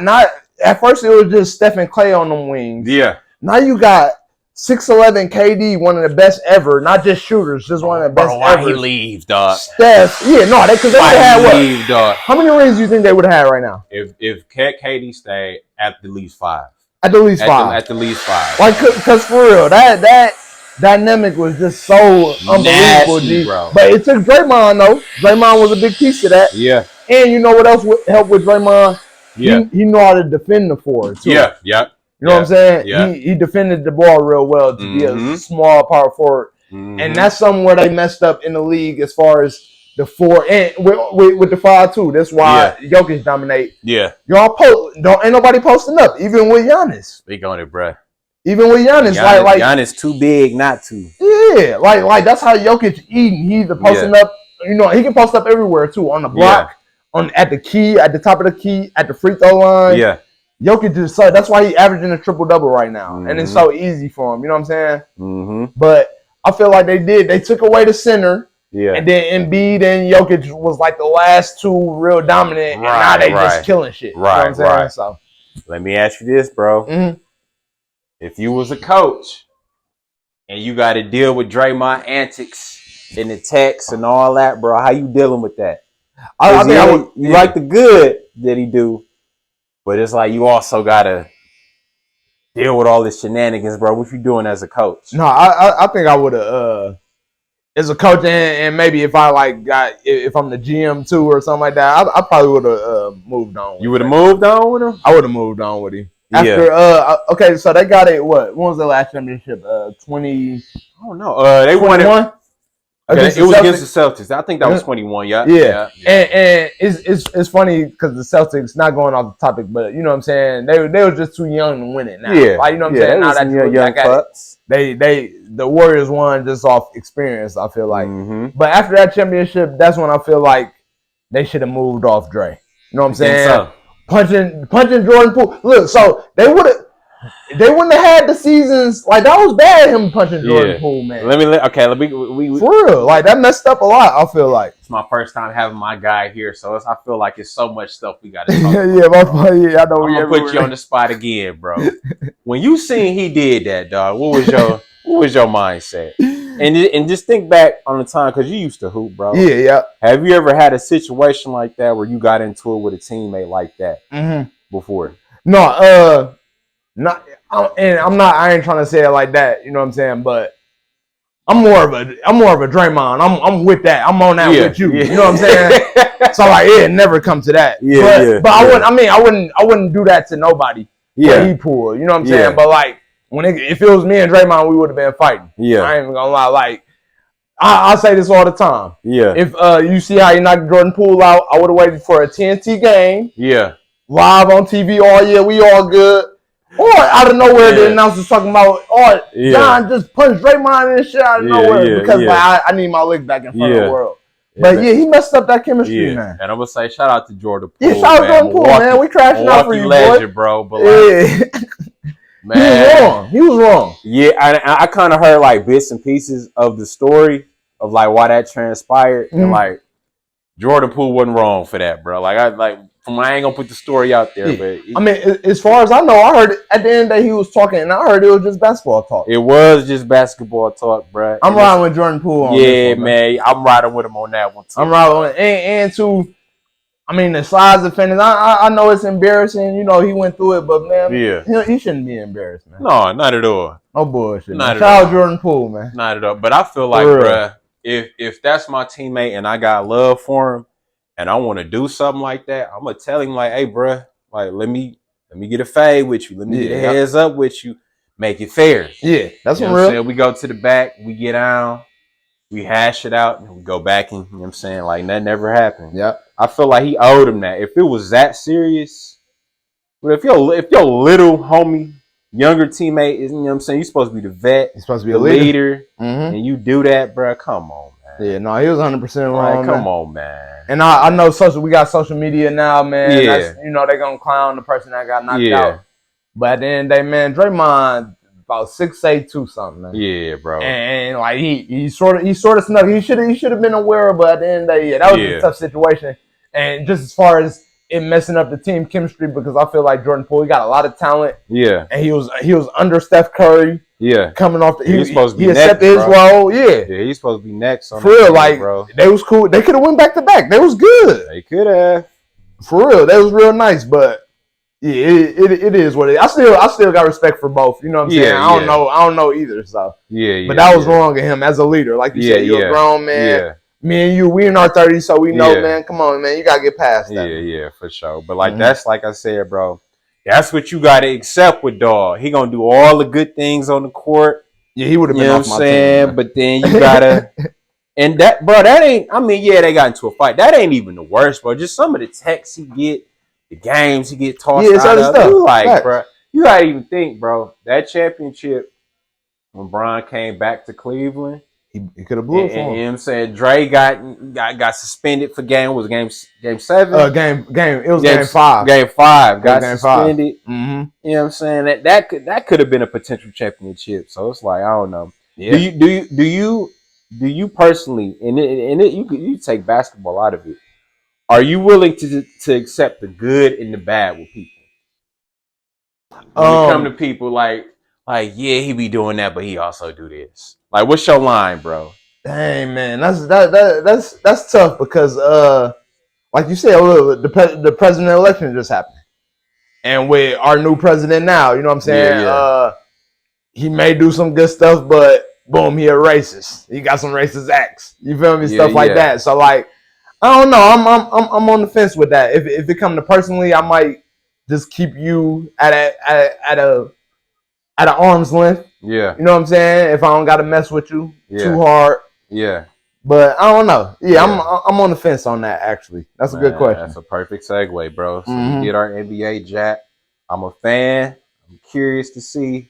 at first it was just Steph and Clay on them wings. Yeah. Now you got 6'11" KD, one of the best ever, not just shooters, just one of the best ever. Why he leave, dog? Steph, because they would have had what? Dog? How many rings do you think they would have had right now? If KD stayed at least 5. At the least 5. At the least 5. Like, because for real, that dynamic was just so unbelievable, G. Bro. But it took Draymond, though. Draymond was a big piece of that. Yeah. And you know what else helped with Draymond? Yeah. He know how to defend the floor, too. Yeah. You know what I'm saying? Yeah. He defended the ball real well to be a small power forward. And that's something where they messed up in the league as far as the 4 and with the 5 too. That's why Jokic dominate. Yeah. Y'all ain't nobody posting up, even with Giannis. Speak on it, bro. Even with Giannis, like Giannis too big not to. Yeah, like that's how Jokic eating. He's the posting up. You know, he can post up everywhere too, on the block, at the key, at the top of the key, at the free throw line. Yeah. Jokic is so that's why he's averaging a triple-double right now. And it's so easy for him. You know what I'm saying? But I feel like they took away the center. Yeah. And then Embiid and Jokic was like the last 2 real dominant, and now they just killing shit. Right, you know what I'm saying? So let me ask you this, bro. If you was a coach and you got to deal with Draymond antics in the text and all that, bro, how you dealing with that? You like the good that he do, but it's like you also got to deal with all this shenanigans, bro. What you doing as a coach? No, I think I would have, as a coach, and maybe if if I'm the GM too or something like that, I probably would have moved on. You would have moved on with him? I would have moved on with him. After okay, so they got it. When was the last championship? 20. I don't know. They won it. Okay, it was against the Celtics. I think that was 21. Yeah. And it's funny because the Celtics, not going off the topic, but you know what I'm saying, they were just too young to win it now. Yeah, like, you know what I'm saying. Now that you're young pups, the Warriors won just off experience. I feel like, but after that championship, that's when I feel like they should have moved off Dre. You know what I'm saying? So. Punching Jordan Poole. Look, so they wouldn't have had the seasons like that. Was bad him punching Jordan Poole, man. Let me for real, like that messed up a lot. I feel like it's my first time having my guy here, so I feel like it's so much stuff we got to talk about. I know. I'm gonna put you on the spot again, bro. When you seen he did that, dog, what was your mindset? And just think back on the time, because you used to hoop, bro. Yeah. Have you ever had a situation like that where you got into it with a teammate like that before? No, not. And I ain't trying to say it like that. You know what I'm saying? But I'm more of a Draymond. I'm with that. I'm on that with you. You know what I'm saying? So like it never come to that. But I wouldn't do that to nobody. What he pulled. You know what I'm saying? But like if it was me and Draymond, we would have been fighting. I ain't even gonna lie. Like I say this all the time. If you see how he knocked Jordan Poole out, I would have waited for a TNT game. Live on TV all year. We all good. Or out of nowhere, the announcers talking about, John just punched Draymond and shit out of nowhere because like, I need my lick back in front of the world. But he messed up that chemistry, man. And I'm gonna say shout out to Jordan Poole. Yeah, shout out to Jordan Poole, man. We crashing out for you, legend, bro. But like, man, he was wrong. Yeah, I kind of heard like bits and pieces of the story of like why that transpired, and like Jordan Poole wasn't wrong for that, bro. Like I ain't gonna put the story out there, but I mean, as far as I know, I heard at the end of the day he was talking, and I heard it was just basketball talk. It was just basketball talk, bro. I'm riding with Jordan Poole on this one, man. I'm riding with him on that one too. I'm riding with him. And to, I mean, the size of finish. I know it's embarrassing. You know, he went through it, but man, he shouldn't be embarrassed, man. No, not at all. No bullshit. Not at all. Shout out Jordan Poole, man. Not at all. But I feel like, bro, if that's my teammate and I got love for him, and I want to do something like that, I'm gonna tell him like, hey, bro, like let me get a fade with you. Let me get a heads up with you. Make it fair. Yeah, that's what I'm real. Saying? We go to the back, we get down, we hash it out, and we go back and you know what I'm saying, like that never happened. Yeah. I feel like he owed him that. If it was that serious, but if your little homie, younger teammate is, you know what I'm saying, you're supposed to be the vet, you're supposed to be the leader, and you do that, bro. Come on, man. Yeah, no, he was 100% wrong. Come on, man. And I know we got social media now, man. Yeah. That's, you know, they're gonna clown the person that got knocked out. But at the end of the day, man, Draymond about 6'8" something, man. Yeah, bro. And like he sort of snuck. He should have been aware, but at the end of the day, that was a tough situation. And just as far as it messing up the team chemistry, because I feel like Jordan Poole, he got a lot of talent. Yeah. And he was under Steph Curry. Yeah. Coming off he's supposed to be he next, accepted his role. Yeah. Yeah, he's supposed to be next. For real, like, bro. They was cool. They could have went back to back. They was good. They could have. For real. That was real nice, but yeah, it is what it is. I still got respect for both. You know what I'm saying? I don't know either. So but that was wrong of him as a leader. Like you said, you're a grown man. Yeah. Me and you, we in our 30s, so we know, man. Come on, man. You gotta get past that. Yeah, for sure. But like that's like I said, bro. That's what you gotta accept with dog. He gonna do all the good things on the court. Yeah, he would have been off my team. But then you gotta and that, bro, that ain't, I mean, they got into a fight. That ain't even the worst, bro. Just some of the texts he get, the games he get tossed out of. Stuff. You like, bro, you gotta even think, bro, that championship when Bron came back to Cleveland, he could have blew it for him. You know what I'm saying? Dre got suspended for game 7? Game. It was game 5. Game 5 got suspended. Mm-hmm. You know what I'm saying? That could have been a potential championship. So it's like, I don't know. Yeah. Do you personally, and you take basketball out of it, are you willing to accept the good and the bad with people? When it come to people like yeah, he be doing that, but he also do this. Like, what's your line, bro? Dang, man, that's tough because like you said, the president election just happened, and with our new president now, you know what I'm saying? He may do some good stuff, but boom, he a racist. He got some racist acts. You feel me? Stuff like that. So like, I don't know. I'm on the fence with that. If it come to personally, I might just keep you at an arm's length. Yeah. You know what I'm saying? If I don't gotta mess with you too hard. Yeah. But I don't know. Yeah, I'm on the fence on that actually. That's a good question. That's a perfect segue, bro. So we get our NBA jack. I'm a fan. I'm curious to see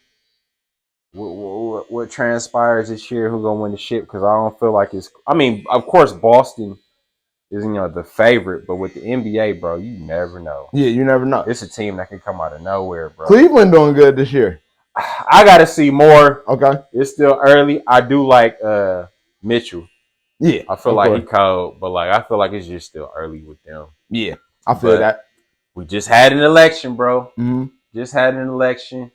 what transpires this year, who gonna win the ship, because I don't feel like it's, I mean, of course Boston is, the favorite, but with the NBA, bro, you never know. Yeah, you never know. It's a team that can come out of nowhere, bro. Cleveland doing good this year. I gotta see more. Okay. It's still early. I do like Mitchell. Yeah. I feel like he cold, but like I feel like it's just still early with them. Yeah. I feel that. We just had an election, bro. Mm-hmm. Just had an election.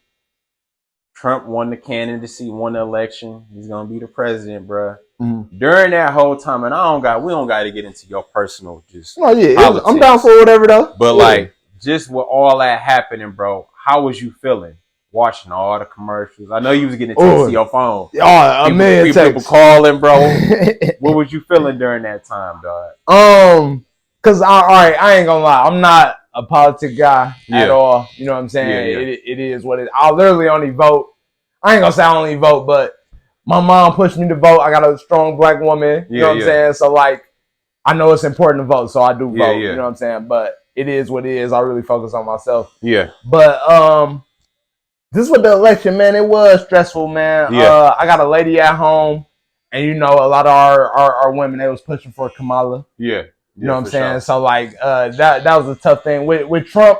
Trump won the candidacy, won the election. He's gonna be the president, bro. Mm-hmm. During that whole time, and we don't got to get into your personal just. Oh yeah, I'm down for whatever though. But like, just with all that happening, bro, how was you feeling watching all the commercials. I know you was getting a text to your phone. Oh, people calling, bro. What was you feeling during that time, dog? Cause I ain't gonna lie, I'm not a politic guy at all. You know what I'm saying? Yeah. It is what it is. I literally only vote. I ain't gonna say I only vote, but my mom pushed me to vote. I got a strong black woman. You know what I'm saying? So like, I know it's important to vote, so I do vote. You know what I'm saying? But it is what it is. I really focus on myself. Yeah. But this was the election, man. It was stressful, man. Yeah. I got a lady at home, and you know, a lot of our women, they was pushing for Kamala. Yeah. You know what I'm saying? Sure. So like that was a tough thing with Trump,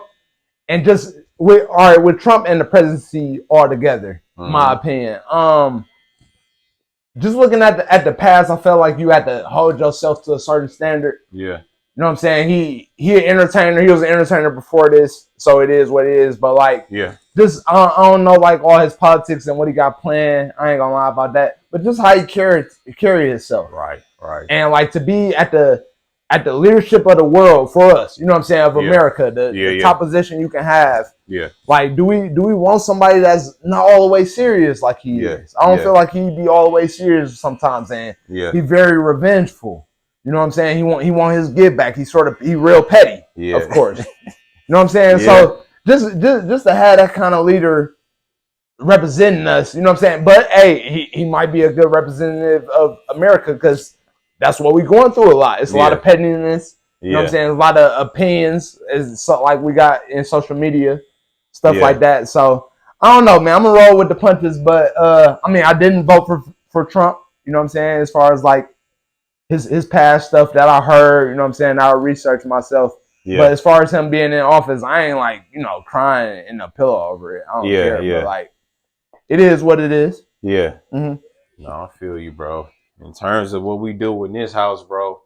and just with Trump and the presidency all together. My opinion. Just looking at the past, I felt like you had to hold yourself to a certain standard. Yeah. You know what I'm saying? He an entertainer. He was an entertainer before this, so it is what it is. But like, just I don't know like all his politics and what he got planned. I ain't gonna lie about that. But just how he carry himself. Right. And like to be at the leadership of the world for us, you know what I'm saying, of America, the top position you can have. Yeah. Like, do we want somebody that's not all the way serious like he is? I don't feel like he'd be all the way serious sometimes, and he's very revengeful. You know what I'm saying? He want his give back. He real petty, of course. You know what I'm saying? So just to have that kind of leader representing us, you know what I'm saying? But hey, he might be a good representative of America because that's what we're going through a lot. It's a lot of pettiness. You know what I'm saying? A lot of opinions, like we got in social media, stuff like that. So I don't know, man. I'm gonna roll with the punches, but I mean, I didn't vote for Trump. You know what I'm saying? As far as like his past stuff that I heard, you know what I'm saying? I researched myself. Yeah. But as far as him being in office, I ain't like, you know, crying in a pillow over it. I don't care. But like, it is what it is. Yeah. No, I feel you, bro. In terms of what we do in this house, bro,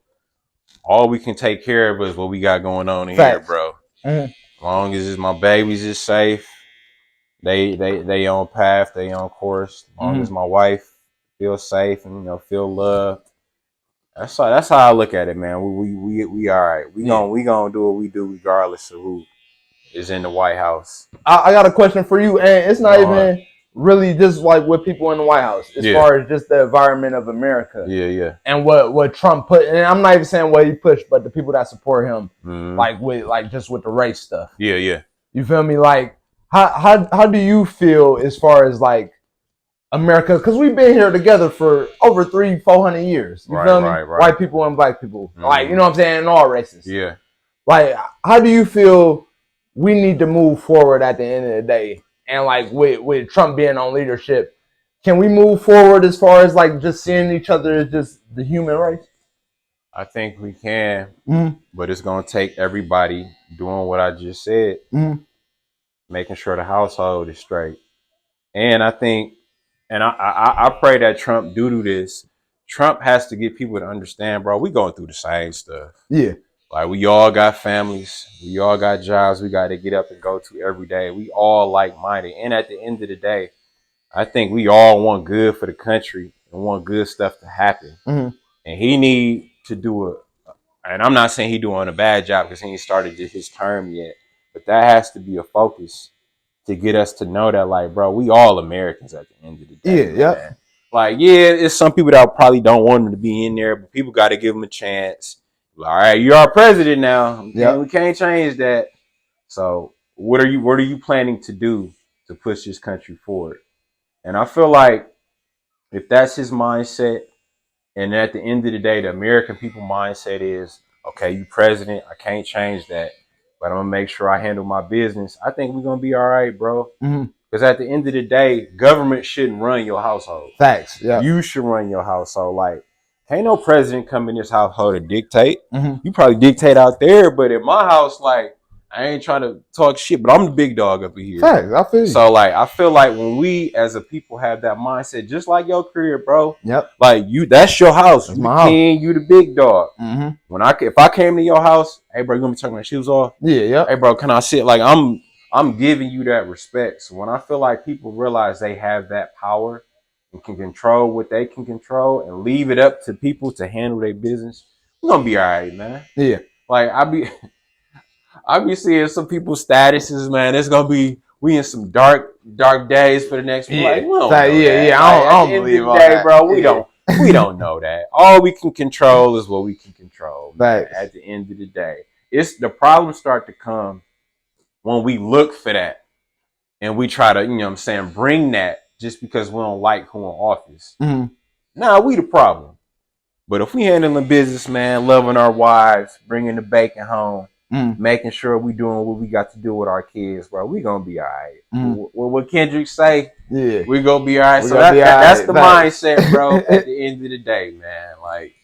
all we can take care of is what we got going on in here, bro. As long as my babies is safe, they on path, they on course. As long as my wife feels safe and feel loved. That's how I look at it, man. We all right. We gonna do what we do regardless of who is in the White House. I got a question for you, and it's not even really just like with people in the White House, as far as just the environment of America. Yeah. And what Trump put, and I'm not even saying what he pushed, but the people that support him, just with the race stuff. Yeah. You feel me? Like, how do you feel as far as like America? Because we've been here together for over 300-400 years. You feel me? Right. White people and black people, like, you know what I'm saying, in all races. Yeah. Like, how do you feel we need to move forward at the end of the day? And like with Trump being on leadership, can we move forward as far as like just seeing each other as just the human race? I think we can, but it's gonna take everybody doing what I just said, making sure the household is straight. And I think, and I pray that Trump do this. Trump has to get people to understand, bro. We going through the same stuff. Yeah. Like, we all got families. We all got jobs we got to get up and go to every day. We all like-minded. And at the end of the day, I think we all want good for the country and want good stuff to happen. And he need to do and I'm not saying he doing a bad job because he ain't started his term yet, but that has to be a focus to get us to know that, like, bro, we all Americans at the end of the day. Yeah. Like, it's some people that probably don't want him to be in there, but people got to give him a chance. Like, all right, you're our president now. We can't change that. So what are you planning to do to push this country forward? And I feel like if that's his mindset, and at the end of the day, the American people mindset is, okay, you president, I can't change that, but I'm gonna make sure I handle my business. I think we're gonna be all right, bro. Because at the end of the day, government shouldn't run your household. Facts. Yeah. You should run your household. Like, ain't no president come in this household to dictate. You probably dictate out there, but in my house, like, I ain't trying to talk shit, but I'm the big dog up here. Facts. I feel you. So, like, I feel like when we as a people have that mindset, just like your career, bro. Yep. Like, that's your house. That's you my king, house. You the big dog. If I came to your house, hey, bro, you gonna be taking my shoes off? Yeah. Hey, bro, can I sit? Like, I'm giving you that respect. So when I feel like people realize they have that power and can control what they can control and leave it up to people to handle their business, we're gonna be all right, man. Yeah. Like, I be seeing some people's statuses, man. It's gonna be, we in some dark days for the next. Yeah, like, we don't know that. I don't believe all that, bro. We don't know that. All we can control is what we can control. Man. At the end of the day, it's the problems start to come when we look for that and we try to, bring that just because we don't like who in office. Nah, we the problem. But if we handling business, man, loving our wives, bringing the bacon home, making sure we doing what we got to do with our kids, bro, we gonna be all right. What Kendrick say, we gonna be all right. So that's the mindset, bro. At the end of the day, man, like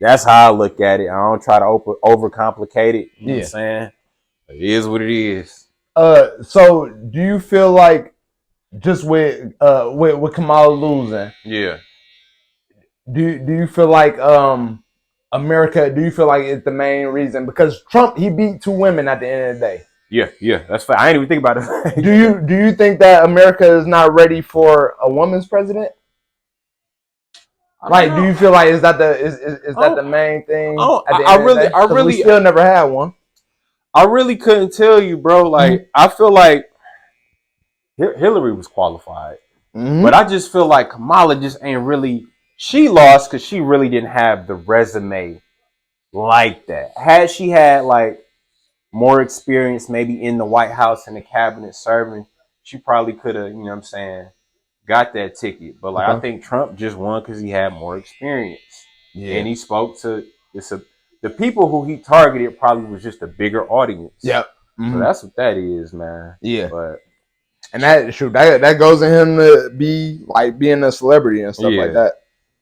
that's how I look at it. I don't try to overcomplicate it. You know what I'm saying? It is what it is. So do you feel like just with Kamala losing? Yeah. Do you feel like America? Do you feel like it's the main reason? Because Trump, he beat 2 women at the end of the day. Yeah, that's fine. I ain't even think about it. Do you think that America is not ready for a woman's president? Like, do you feel like is that the main thing? I really we still never had one. I really couldn't tell you, bro. Like, I feel like Hillary was qualified, but I just feel like Kamala just ain't really. She lost because she really didn't have the resume like that. Had she had like more experience, maybe in the White House and the cabinet serving, she probably could have, got that ticket. But like, I think Trump just won because he had more experience, and he spoke to the people who he targeted. Probably was just a bigger audience. Yep. So that's what that is, man. Yeah. But and that goes in him to be like being a celebrity and stuff like that.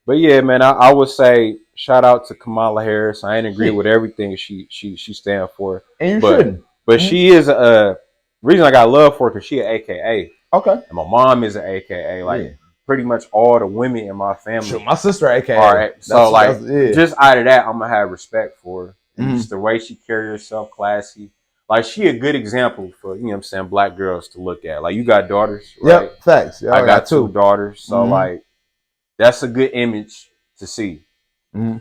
But yeah, man, I would say shout out to Kamala Harris. I ain't agree with everything she stand for. And you shouldn't. But she is a reason I got love for her because she an AKA. Okay. And my mom is an AKA. Like pretty much all the women in my family. Sure, my sister AKA. All right. So just out of that, I'm gonna have respect for her. And just the way she carries herself, classy. Like she a good example for, black girls to look at. Like you got daughters, right? Yep, facts. Yeah, I got 2 daughters. So like that's a good image to see.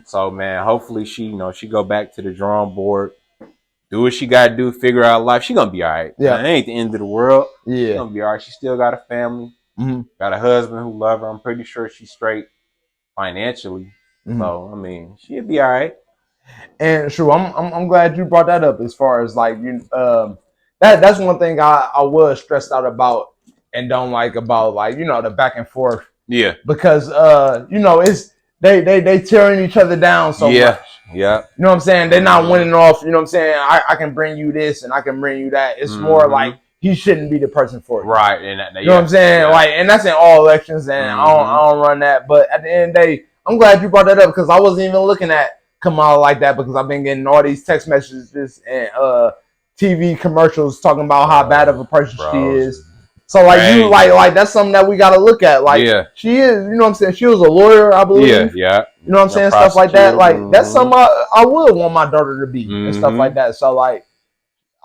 So man, hopefully she go back to the drawing board, do what she gotta do, figure out life. She gonna be all right. Yeah, it ain't the end of the world. Yeah, she gonna be all right. She still got a family, got a husband who love her. I'm pretty sure she's straight financially. So I mean, she'll be all right. And sure, I'm glad you brought that up. As far as like that's one thing I was stressed out about and don't like about like the back and forth. Yeah, because it's they tearing each other down so much. Yeah. You know what I'm saying? They're not winning off. You know what I'm saying? I can bring you this and I can bring you that. It's more like he shouldn't be the person for it. Right. And you know what I'm saying? Like, and that's in all elections. And I don't run that. But at the end of the day, I'm glad you brought that up because I wasn't even looking at Kamala like that because I've been getting all these text messages and TV commercials talking about how bad of a person she is. So like you like that's something that we gotta look at. Like she is, you know what I'm saying? She was a lawyer, I believe. Yeah. You know what I'm saying? Stuff like that. Like that's something I would want my daughter to be and stuff like that. So like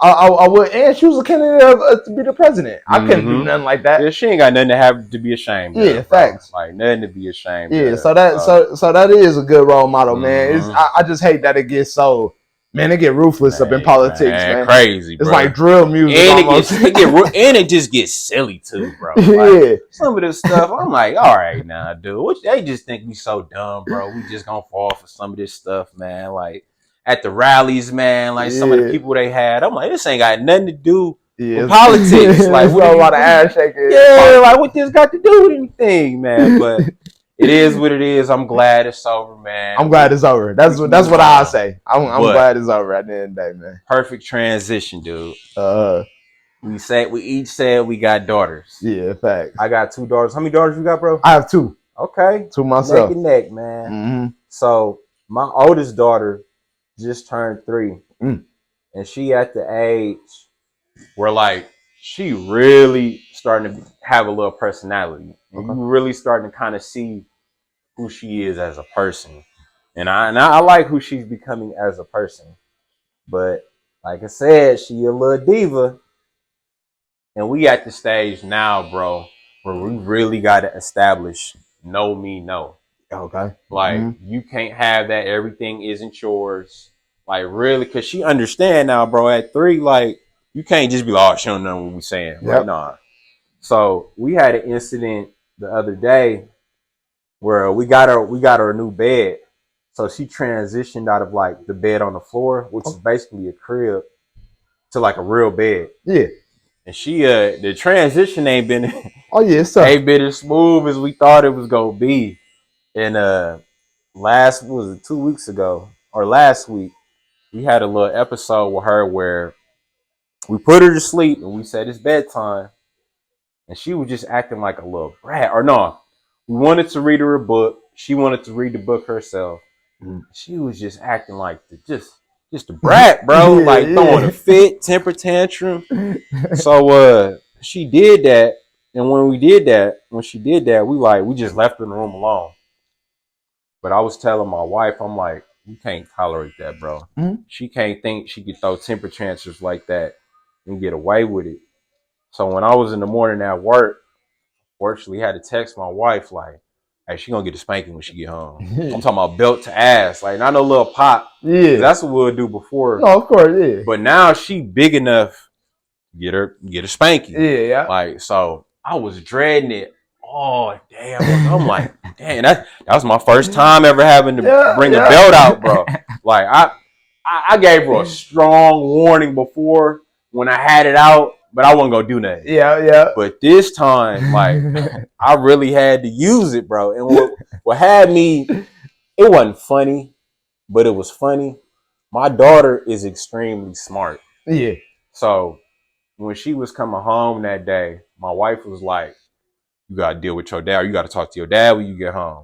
I would, and she was a candidate to be the president. I couldn't do nothing like that. Yeah, she ain't got nothing to have to be ashamed of. Yeah, facts. Like nothing to be ashamed of. Yeah, so that is a good role model, man. I just hate that it gets so. Man, they get ruthless up in politics, man. Crazy, bro. It's like drill music and almost. It just gets silly too, bro. Like, some of this stuff, I'm like, all right, now, dude. They just think we so dumb, bro. We just gonna fall for some of this stuff, man. Like at the rallies, man. Like some of the people they had, I'm like, this ain't got nothing to do with politics. Like, what a lot of ass shaking. Yeah, like what this got to do with anything, man? But. It is what it is. I'm glad it's over, man. I'm glad it's over. That's what I say. I'm glad it's over at the end of the day, man. Perfect transition, dude. We each said we got daughters. Yeah, facts. I got 2 daughters. How many daughters you got, bro? I have 2. Okay. 2 myself. Neck and neck, man. So my oldest daughter just turned 3, and she at the age where like she really starting to have a little personality. And you really starting to kind of see who she is as a person. And I like who she's becoming as a person. But like I said, she a little diva. And we at the stage now, bro, where we really got to establish know me, know. Okay. Like, you can't have that. Everything isn't yours. Like, really, because she understand now, bro, at 3, like, you can't just be like, oh, she don't know what we saying. Yep. Like, nah. So we had an incident the other day where we got her a new bed. So she transitioned out of like the bed on the floor, which is basically a crib, to like a real bed. Yeah. And she the transition ain't been ain't been as smooth as we thought it was gonna be. And last 2 weeks ago or last week, we had a little episode with her where we put her to sleep and we said it's bedtime, and she was just acting like a little brat. Or no, we wanted to read her a book. She wanted to read the book herself. She was just acting like just a brat, bro. Like throwing a fit, temper tantrum. So she did that, and when she did that, we just left her in the room alone. But I was telling my wife, I'm like, we can't tolerate that, bro. Mm-hmm. She can't think she could throw temper tantrums like that and get away with it. So when I was in the morning at work, fortunately, I had to text my wife like, hey, she gonna get a spanking when she get home. I'm talking about belt to ass, like not no little pop. Yeah, that's what we'll do before. No, of course, yeah. But now she big enough to get a spanking. Yeah. Like, so I was dreading it. Oh damn! I'm like, damn, that was my first time ever having to bring a belt out, bro. Like I gave her a strong warning before when I had it out, but I wasn't gonna do nothing. Yeah. But this time, like, I really had to use it, bro. And what had me, it wasn't funny, but it was funny. My daughter is extremely smart. Yeah. So when she was coming home that day, my wife was like, you gotta deal with your dad, or you gotta talk to your dad when you get home.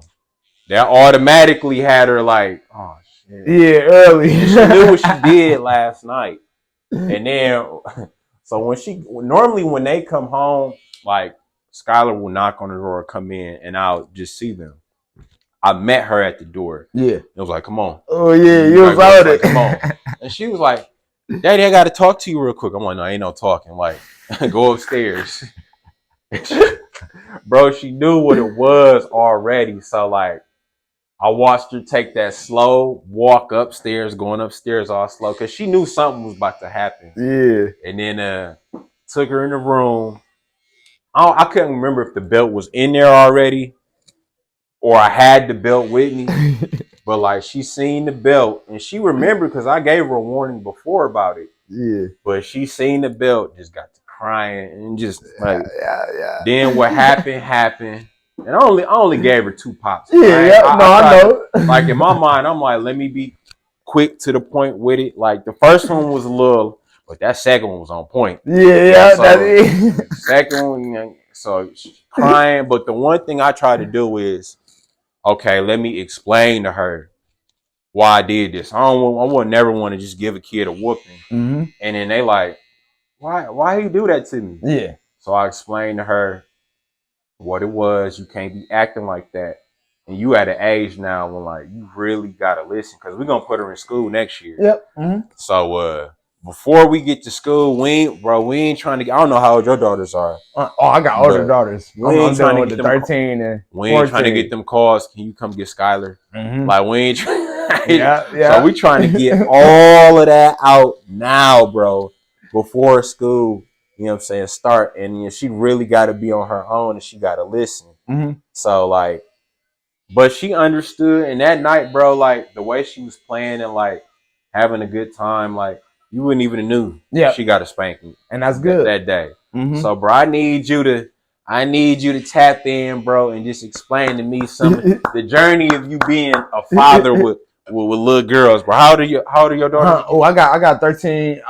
That automatically had her like, oh shit. Yeah, early. She knew what she did last night. And then so normally when they come home, like Skylar will knock on the door, come in, and I'll just see them. I met her at the door. Yeah. It was like, come on. Oh yeah, you was out it. Come on. And she was like, Daddy, I gotta talk to you real quick. I'm like, no, ain't no talking. Like, go upstairs. Bro, she knew what it was already. So like, I watched her take that slow walk upstairs, going upstairs all slow, because she knew something was about to happen. Yeah. And then took her in the room. I couldn't remember if the belt was in there already or I had the belt with me. But like, she seen the belt and she remembered because I gave her a warning before about it. Yeah. But she seen the belt, just got to crying and just like, Then what happened. And I only gave her 2 pops. I know. Like in my mind, I'm like, let me be quick to the point with it. Like the first one was a little, but that second one was on point. Yeah. So, the second one, so she's crying. But the one thing I try to do is, okay, let me explain to her why I did this. I would never want to just give a kid a whooping. Mm-hmm. And then they like, why you do that to me? Yeah. So I explained to her what it was. You can't be acting like that. And you at an age now when like you really gotta listen, because we're gonna put her in school next year. Yep. Mm-hmm. So before we get to school, we ain't trying to get, I don't know how old your daughters are. I got older daughters. We ain't trying to get them 13 and 14. We ain't trying to get them calls. Can you come get Skylar? Mm-hmm. Like we ain't trying. So we trying to get all of that out now, bro, before school. You know what I'm saying? Start, and she really got to be on her own and she got to listen. Mm-hmm. So like, but she understood. And that night, bro, like the way she was playing and like having a good time, like you wouldn't even knew she got a spanking. And that's good that day. Mm-hmm. So, bro, I need you to tap in, bro, and just explain to me the journey of you being a father with little girls, bro. How old are your daughters? I got 13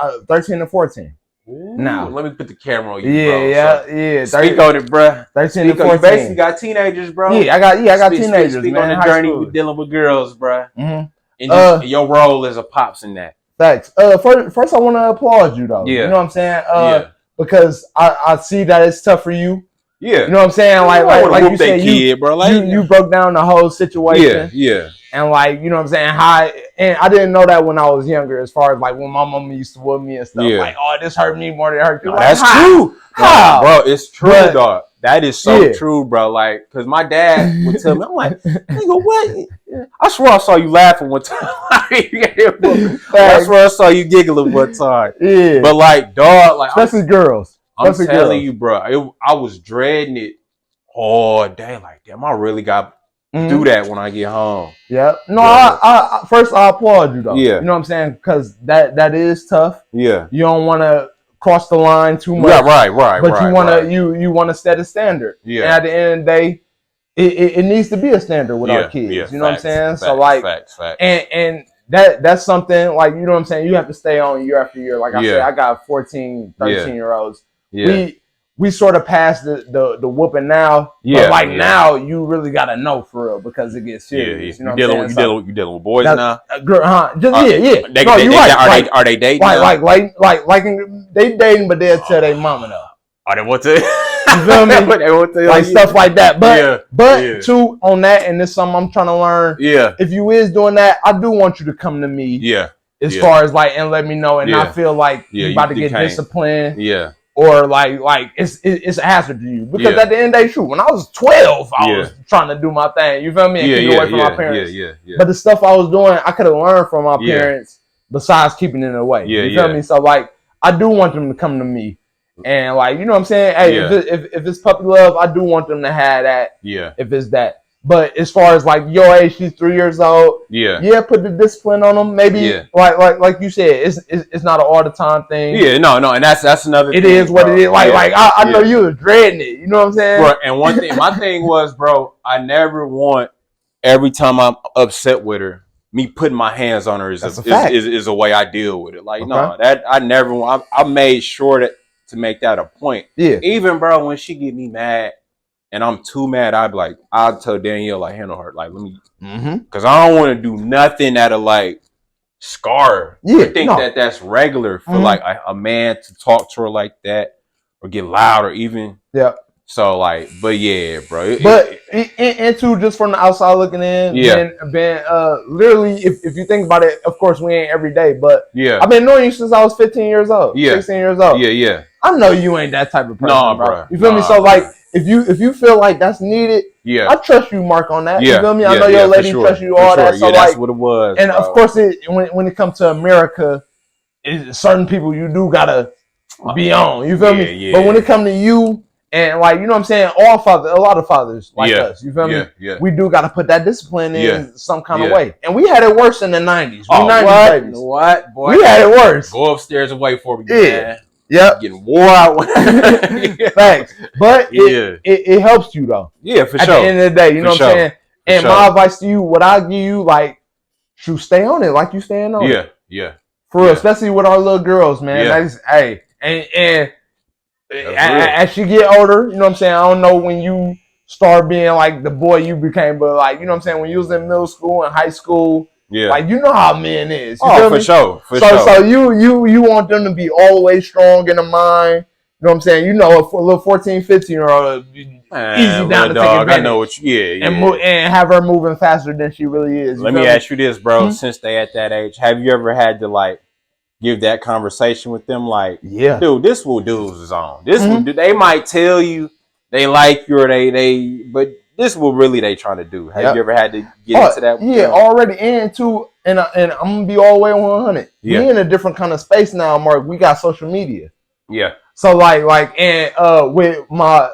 and 14. Ooh, now let me put the camera on you, bro. Yeah. Speak on it, bro. 13 to 14. You basically got teenagers, bro. Yeah, I got teenagers. Speak man, on the journey with dealing with girls, bro. Mm-hmm. And your role as a pops in that. Thanks. First, I want to applaud you, though. Yeah. You know what I'm saying? Because I see that it's tough for you. Yeah. You know what I'm saying? Like you said, you broke down the whole situation. Yeah. And like, you know what I'm saying? And I didn't know that when I was younger, as far as like when my mama used to whip me and stuff. Yeah. Like, oh, this hurt me more than it hurt you. No, like, that's true. How? Bro, it's true, dog. That is so true, bro. Like, because my dad would tell me, I'm like, nigga, what? I swear I saw you laughing one time. I swear I saw you giggling one time. Yeah. But like, dog, like especially girls. I'm telling you, bro. I was dreading it all day. Like, damn, I really got to do that when I get home. Yeah. No, I first I applaud you though. Yeah. You know what I'm saying? Because that is tough. Yeah. You don't want to cross the line too much. Right. But you want to set a standard. Yeah. And at the end of the day, it needs to be a standard with our kids. Yeah, you know what I'm saying? Facts, so like, facts. And that's something like, you know what I'm saying? You have to stay on year after year. Like I said, I got 14, 13-year-olds. Yeah. We sort of passed the whooping now. But like now you really gotta know for real because it gets serious. You know what I'm saying? You dealing with boys now? Girl, yeah. Are they dating? Like they dating, but they'll tell their mama though. Are they want to? You feel me? Like stuff like that. But too on that, and this is something I'm trying to learn. Yeah. If you is doing that, I do want you to come to me. Yeah. As far as like, and let me know, and not feel like you about to get disciplined. Yeah. Or like it's a hazard to you because at the end of the day, shoot, when I was 12, I was trying to do my thing. You feel me? And keep away from my parents. Yeah. But the stuff I was doing, I could have learned from my parents. Besides keeping it away. You feel me? So like, I do want them to come to me. And like, you know what I'm saying? Hey, if it's puppy love, I do want them to have that. Yeah. If it's that. But as far as like your age, she's 3 years old. Yeah. Put the discipline on them. Maybe like you said, it's not an all the time thing. Yeah. No. And that's another. It is what it is. Like I know you was dreading it. You know what I'm saying? Bro, and one thing, my thing was, bro, I never want every time I'm upset with her, me putting my hands on her is a way I deal with it. Like no, that I never want. I made sure that. To make that a point. Yeah. Even bro, when she get me mad and I'm too mad, I'd be like, I'll tell Danielle, like, handle her. Like, let me because I don't want to do nothing that'll like scar her. Yeah. I think that's regular for like a man to talk to her like that or get loud or even so like, but yeah, bro. And too, just from the outside looking in, been literally, if you think about it, of course we ain't every day, but I've been knowing you since I was 15 years old, 16 years old. Yeah. I know you ain't that type of person, bro. You feel me? So like, if you feel like that's needed, I trust you, Mark, on that. You feel me? I know your lady trusts you, all that. So that's like, what it was. And of course, when it comes to America, certain people you do gotta be on. You feel me? But when it comes to you. And like, you know what I'm saying? A lot of fathers like us, you feel me? Yeah. We do got to put that discipline in some kind of way. And we had it worse in the 90s. We 90s babies. What? Boy, we had it worse. Go upstairs and wait for me, man. Yep. Getting wore out. Thanks. But it helps you though. Yeah, for sure. At the end of the day, you know what I'm saying? And my advice to you, what I give you, like, should stay on it like you staying on it. Yeah. For real, especially with our little girls, man. That's, hey, and as she get older, you know what I'm saying? I don't know when you start being like the boy you became, but like, you know what I'm saying? When you was in middle school and high school, like, you know how men is. You feel me? Sure. So you want them to be always strong in the mind. You know what I'm saying? You know, a little 14, 15-year-old, easy down to take advantage. I know what you, and have her moving faster than she really is. Let me ask you this, bro. Since they at that age, have you ever had to like give that conversation with them, like, dude, this will do is on. This will do. They might tell you they like you or they, but this will really they trying to do. Have you ever had to get into that? Yeah, already. And too, and I'm gonna be all the way 100. We in a different kind of space now, Mark. We got social media. Yeah. So like, and with my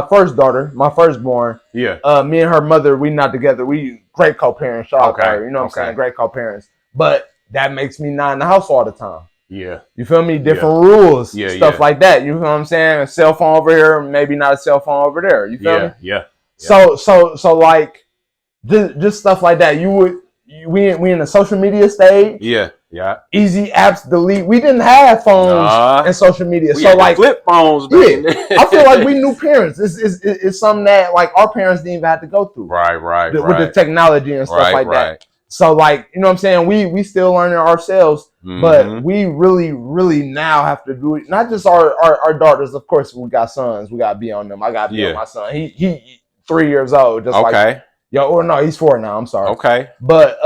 first daughter, my firstborn, me and her mother, we not together. We great co-parents. Shout out to her, you know what I'm saying? Great co-parents, but. That makes me not in the house all the time. Yeah. You feel me? Different rules. Stuff like that. You feel what I'm saying? A cell phone over here, maybe not a cell phone over there. You feel me? Yeah. So like just stuff like that. We in the social media stage. Yeah. Easy apps delete. We didn't have phones and social media. We had like flip phones, man. I feel like we new parents. It's something that like our parents didn't even have to go through. Right. With the technology and stuff like that. So like, you know what I'm saying? We still learning ourselves, but we really, really now have to do it. Not just our daughters, of course, we got sons. We gotta be on them. I gotta be on my son. He 3 years old. Just like no, he's 4 now. I'm sorry. Okay. But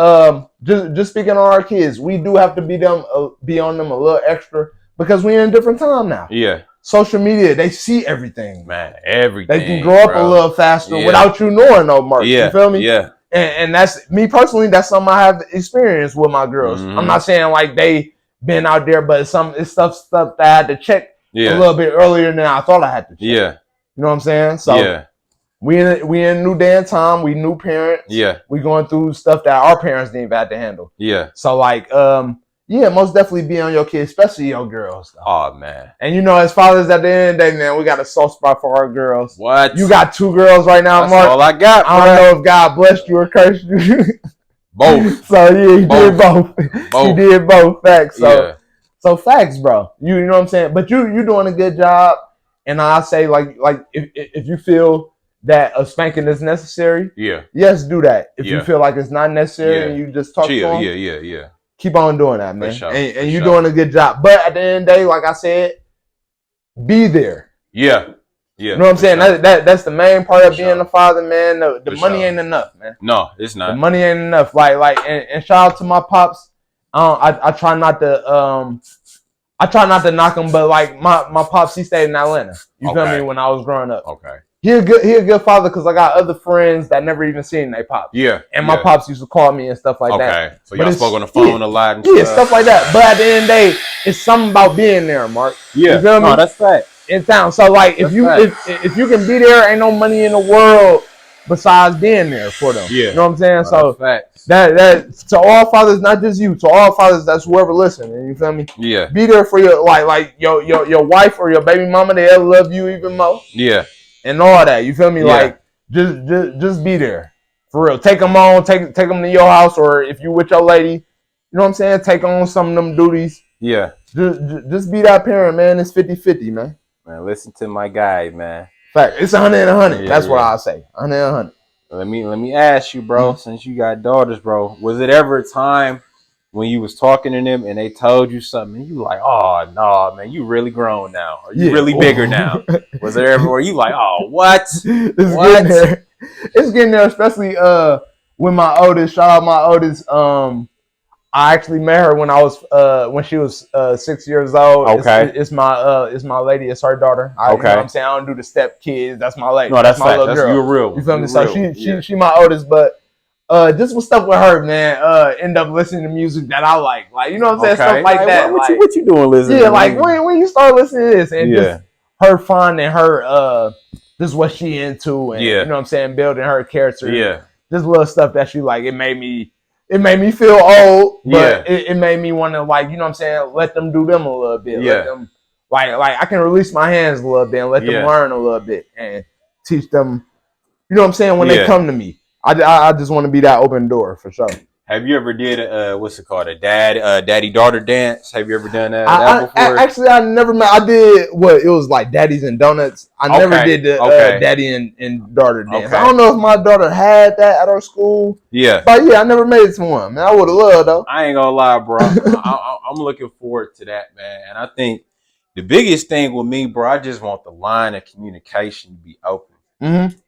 just speaking on our kids, we do have to be on them a little extra because we in a different time now. Yeah. Social media, they see everything. Man, everything. They can grow up a little faster without you knowing, no, Mark. You feel me? Yeah. And that's me personally. That's something I have experienced with my girls. I'm not saying like they been out there, but it's stuff that I had to check a little bit earlier than I thought I had to check. Yeah. You know what I'm saying? So we in a new day and time. We new parents. Yeah. We going through stuff that our parents didn't even have to handle. Yeah. So like, yeah, most definitely be on your kids, especially your girls. Though. Oh man. And you know, as fathers, at the end of the day, man, we got a soft spot for our girls. What? You got 2 girls right now, That's Mark. all I got. I don't know if God blessed you or cursed you. Both. So yeah, he did both. He did both. Facts. So facts, bro. You know what I'm saying? But you doing a good job. And I say like if you feel that a spanking is necessary, yes, do that. If you feel like it's not necessary and you just talk to them, yeah. Keep on doing that, man. Sure, and you're doing a good job. But at the end of the day, like I said, be there. Yeah. You know what I'm saying? Sure. That's the main part of being a father, man. The money ain't enough, man. No, it's not. The money ain't enough. And shout out to my pops. I try not to knock him, but like my pops, he stayed in Atlanta. You feel me? When I was growing up. Okay. He a good father because I got other friends that never even seen their pops. Yeah. And my pops used to call me and stuff like that. Okay. So y'all spoke on the phone a lot and stuff like that. But at the end of the day, it's something about being there, Mark. Yeah. You feel me? No, that's fact. In town. So like if you can be there, ain't no money in the world besides being there for them. Yeah. You know what I'm saying? So that to all fathers, not just you, to all fathers, that's whoever listening. You feel me? Yeah. Be there for your like your wife or your baby mama. They'll love you even more. Yeah. And all that. You feel me? Yeah. Like just be there for real. Take them on. Take them to your house, or if you with your lady, you know what I'm saying. Take on some of them duties. Yeah. Just be that parent, man. It's 50-50, man. Man, listen to my guy, man. Fact, it's 100 and 100. That's what I say. 100 and 100. Let me ask you, bro. Since you got daughters, bro, was it ever a time when you was talking to them and they told you something and you like, oh no, man, you really grown now, or you really bigger now? Was there ever where you like, oh what? Getting there. It's getting there, especially with my oldest. Shout out my oldest. I actually met her when she was 6 years old. Okay. It's my lady. It's her daughter. You know what I'm saying? I don't do the step kids. That's my lady. No, that's my little girl. You're real. You feel me? So she my oldest, but just with stuff with her, man, end up listening to music that I like. Like, you know what I'm saying? Stuff like that. What you doing listening to? Yeah, like when you start listening to this and just her finding her this is what she into and you know what I'm saying, building her character. Yeah. This little stuff that she like, it made me feel old, but it made me want to, like, you know what I'm saying, let them do them a little bit. Yeah. Let them, like I can release my hands a little bit and let them learn a little bit and teach them, you know what I'm saying, when they come to me. I just want to be that open door for sure. Have you ever did a daddy-daughter dance? Have you ever done that before? Actually, I never met. I did it was like Daddies and Donuts. I never did the daddy and daughter dance. Okay. I don't know if my daughter had that at her school. Yeah. But yeah, I never made it to one. Man, I would have loved though. I ain't gonna lie, bro. I'm looking forward to that, man. And I think the biggest thing with me, bro, I just want the line of communication to be open.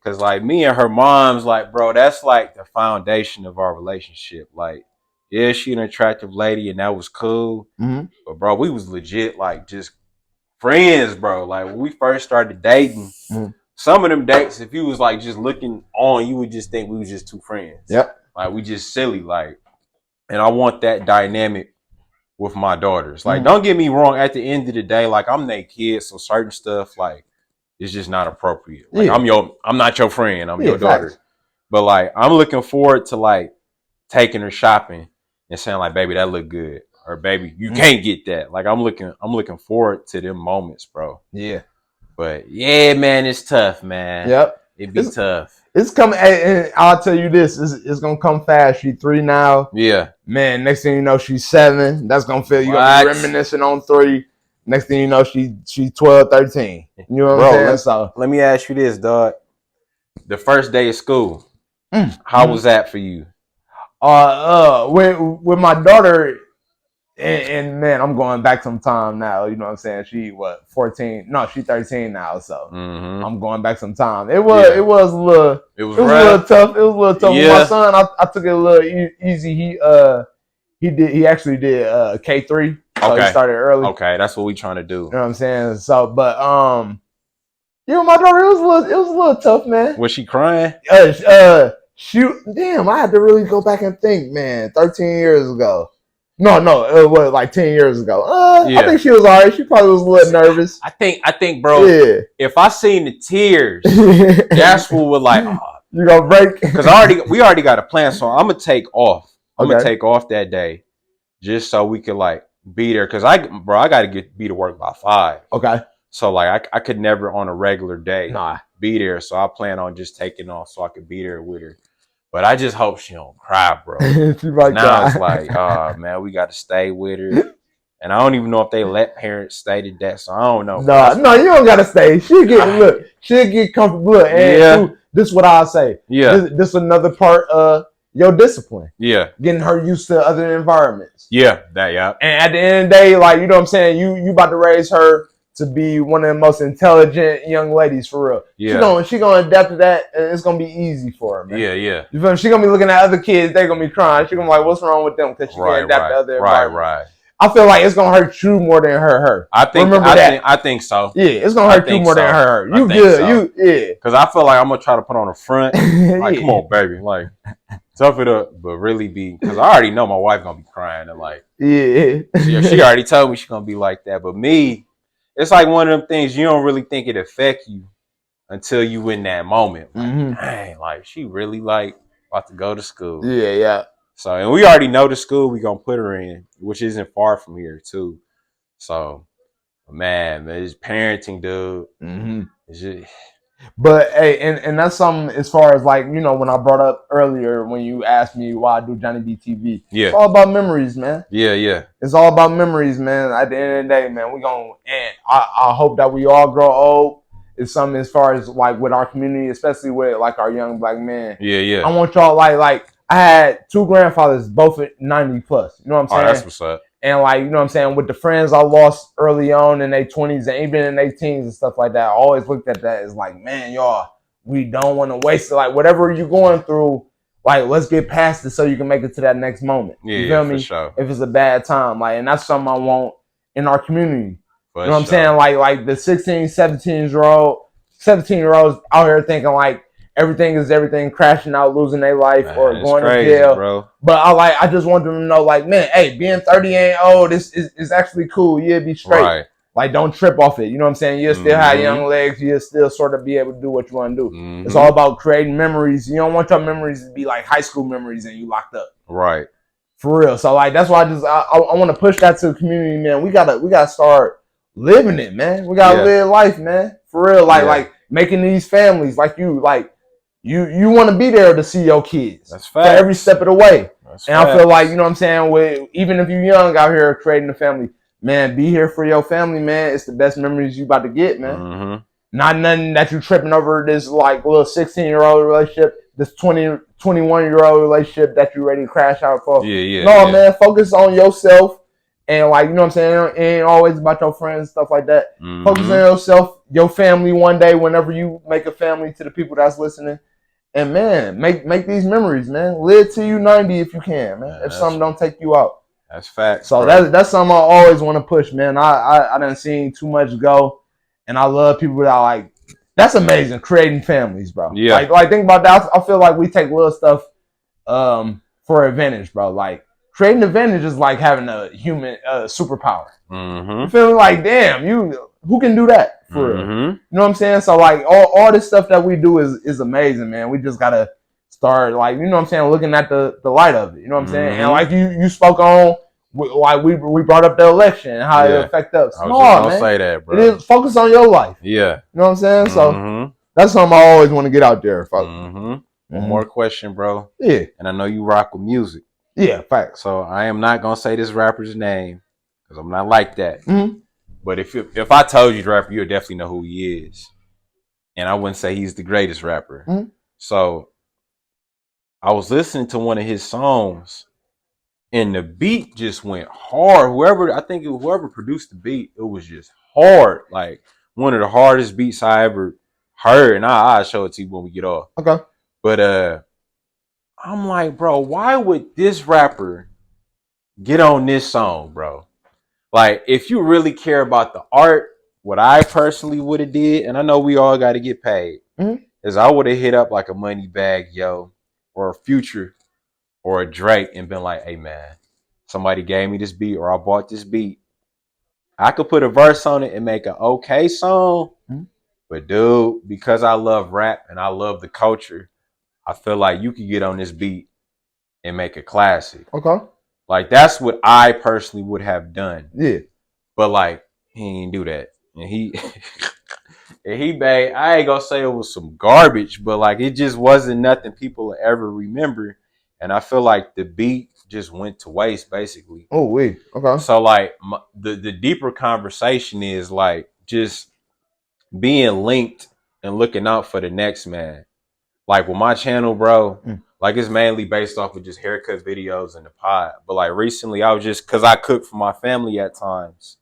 Cause like me and her mom's like, bro, that's like the foundation of our relationship. Like, yeah, she an attractive lady and that was cool. But bro, we was legit like just friends, bro. Like when we first started dating, some of them dates, if you was like just looking on, you would just think we was just two friends. Yep. Like we just silly, like, and I want that dynamic with my daughters. Like, don't get me wrong, at the end of the day, like I'm their kid, so certain stuff like it's just not appropriate. Like I'm not your friend, I'm your daughter. Facts. But like I'm looking forward to like taking her shopping and saying like, baby, that look good. Or baby, you can't get that. Like I'm looking forward to them moments, bro. Yeah. But yeah, man, it's tough, man. Yep. It be tough. It's coming, and I'll tell you this, it's gonna come fast. She's 3 now. Yeah. Man, next thing you know, she's 7. That's gonna feel you gonna be reminiscing on 3. Next thing you know, she's 12, 13. You know what I'm saying? Let me ask you this, dog. The first day of school, how was that for you? With my daughter, and man, I'm going back some time now. You know what I'm saying? She 14? No, she's 13 now. So I'm going back some time. It was a little tough. It was a little tough. With my son, I took it a little easy. He actually did K3. So he started early. Okay, that's what we trying to do. You know what I'm saying? So, but my daughter, it was a little tough, man. Was she crying? Damn, I had to really go back and think, man. 13 years ago. No, it was like 10 years ago. I think she was alright. She probably was a little nervous. I think, bro. Yeah. If I seen the tears, that's what would like. You gonna break? Because we already got a plan. So I'm gonna take off. I'm gonna take off that day, just so we could like be there. Because I gotta be to work by 5. Okay. So like I could never on a regular day be there. So I plan on just taking off so I could be there with her. But I just hope she don't cry, bro. Now it's like, oh man, we got to stay with her, and I don't even know if they let parents stay to that, so I don't know. No, you don't gotta stay. She'll get comfortable. And this is what I'll say. Yeah, this is another part of your discipline. Yeah, getting her used to other environments. Yeah, And at the end of the day, like you know what I'm saying, you about to raise her to be one of the most intelligent young ladies for real. Yeah. She gonna adapt to that, and it's gonna be easy for her, man. Yeah. You feel me? She gonna be looking at other kids, they gonna be crying. She gonna be like, what's wrong with them? Because she can't adapt to other environments. Right. I feel like it's gonna hurt you more than hurt her. I think so. Yeah, it's gonna hurt you more than hurt her. You good? So. Because I feel like I'm gonna try to put on a front. Like, come on, baby, like tough it up, but really be, because I already know my wife gonna be crying and like, she already told me she's gonna be like that. But me, it's like one of them things you don't really think it affect you until you in that moment. Like, dang, like she really like about to go to school. Yeah. So, and we already know the school we gonna put her in, which isn't far from here too. So, man, it's parenting, dude. It's just... But hey, and that's something as far as like, you know, when I brought up earlier when you asked me why I do JonnyBee TV. Yeah. It's all about memories, man. Yeah. It's all about memories, man. At the end of the day, man, and I hope that we all grow old. It's something as far as like with our community, especially with like our young black men. Yeah. I want y'all like I had 2 grandfathers, both at 90 plus. You know what I'm saying? Oh, that's what's up. And like, you know what I'm saying, with the friends I lost early on in their 20s and even in their teens and stuff like that, I always looked at that as like, man, y'all, we don't want to waste it. Like, whatever you're going through, like, let's get past it so you can make it to that next moment. You feel me? For sure. If it's a bad time. Like, and that's something I want in our community. You know what I'm saying? Like the 16, 17-year-olds out here thinking like, everything is everything, crashing out, losing their life, man, or going to jail. Bro. But I just want them to know, like, man, hey, being 30 ain't old. This is actually cool. You'll be straight. Right. Like, don't trip off it. You know what I'm saying? You'll still have young legs. You'll still sort of be able to do what you want to do. It's all about creating memories. You don't want your memories to be like high school memories and you locked up. Right. For real. So like that's why I want to push that to the community, man. We gotta start living it, man. We gotta live life, man. For real. Like making these families like you want to be there to see your kids. That's fact. For every step of the way. That's and I feel like, you know what I'm saying, even if you're young out here creating a family, man, be here for your family, man. It's the best memories you about to get, man. Not nothing that you tripping over this like little 16-year-old relationship, this 21-year-old relationship that you ready to crash out for. No, man, focus on yourself. And like, you know what I'm saying? It ain't always about your friends and stuff like that. Focus on yourself, your family one day, whenever you make a family, to the people that's listening. And man, make these memories, man. Live till you 90 if you can, man. If something don't take you out. That's facts. So that's something I always want to push, man. I done seen too much go. And I love people that like, that's amazing, creating families, bro. Yeah. Like think about that. I feel like we take little stuff for advantage, bro. Like creating advantage is like having a human superpower. You feel me? Like, damn, who can do that for real? You know what I'm saying? So like all this stuff that we do is amazing, man. We just gotta start like, you know what I'm saying, looking at the light of it. You know what I'm saying? And like you spoke on, like we brought up the election and how it affects us. I was just gonna say that, bro. It is focus on your life. Yeah. You know what I'm saying? So that's something I always want to get out there. One more question, bro. Yeah. And I know you rock with music. Yeah, facts. So I am not gonna say this rapper's name because I'm not like that. But if I told you the rapper, you'll definitely know who he is. And I wouldn't say he's the greatest rapper. So I was listening to one of his songs, and the beat just went hard. Whoever produced the beat, it was just hard. Like one of the hardest beats I ever heard. And I'll show it to you when we get off. Okay. But I'm like, bro, why would this rapper get on this song, bro? Like, if you really care about the art, what I personally would have did, and I know we all got to get paid, is I would have hit up like a money bag, yo. or a Future or a Drake and been like, hey man, somebody gave me this beat or I bought this beat. I could put a verse on it and make an okay song. Mm-hmm. But dude, because I love rap and I love the culture, I feel like you could get on this beat and make a classic. Okay. Like that's what I personally would have done. Yeah. But like he didn't do that. And he and he made, I ain't gonna say it was some garbage, but like it just wasn't nothing people will ever remember. And I feel like the beat just went to waste basically. Oh wait. Okay. So like the deeper conversation is like just being linked and looking out for the next man. Like with my channel, bro, like it's mainly based off of just haircut videos and the pod. But like recently I was just, cause I cook for my family at times,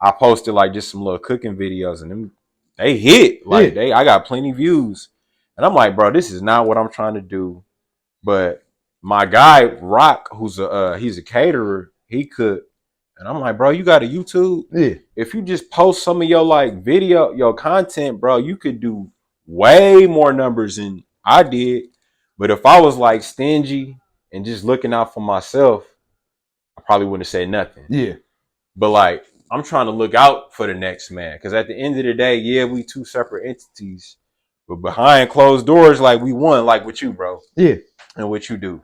I posted like just some little cooking videos and them, they hit. Like I got plenty views. And I'm like, bro, this is not what I'm trying to do. But my guy, Rock, he's a caterer, he cooked. And I'm like, bro, you got a YouTube? Yeah. If you just post some of your like video, your content, bro, you could do way more numbers than I did. But if I was like stingy and just looking out for myself, I probably wouldn't have said nothing. Yeah. But like, I'm trying to look out for the next man. Because at the end of the day, yeah, we two separate entities. But behind closed doors, like we one, like with you, bro. Yeah. And what you do.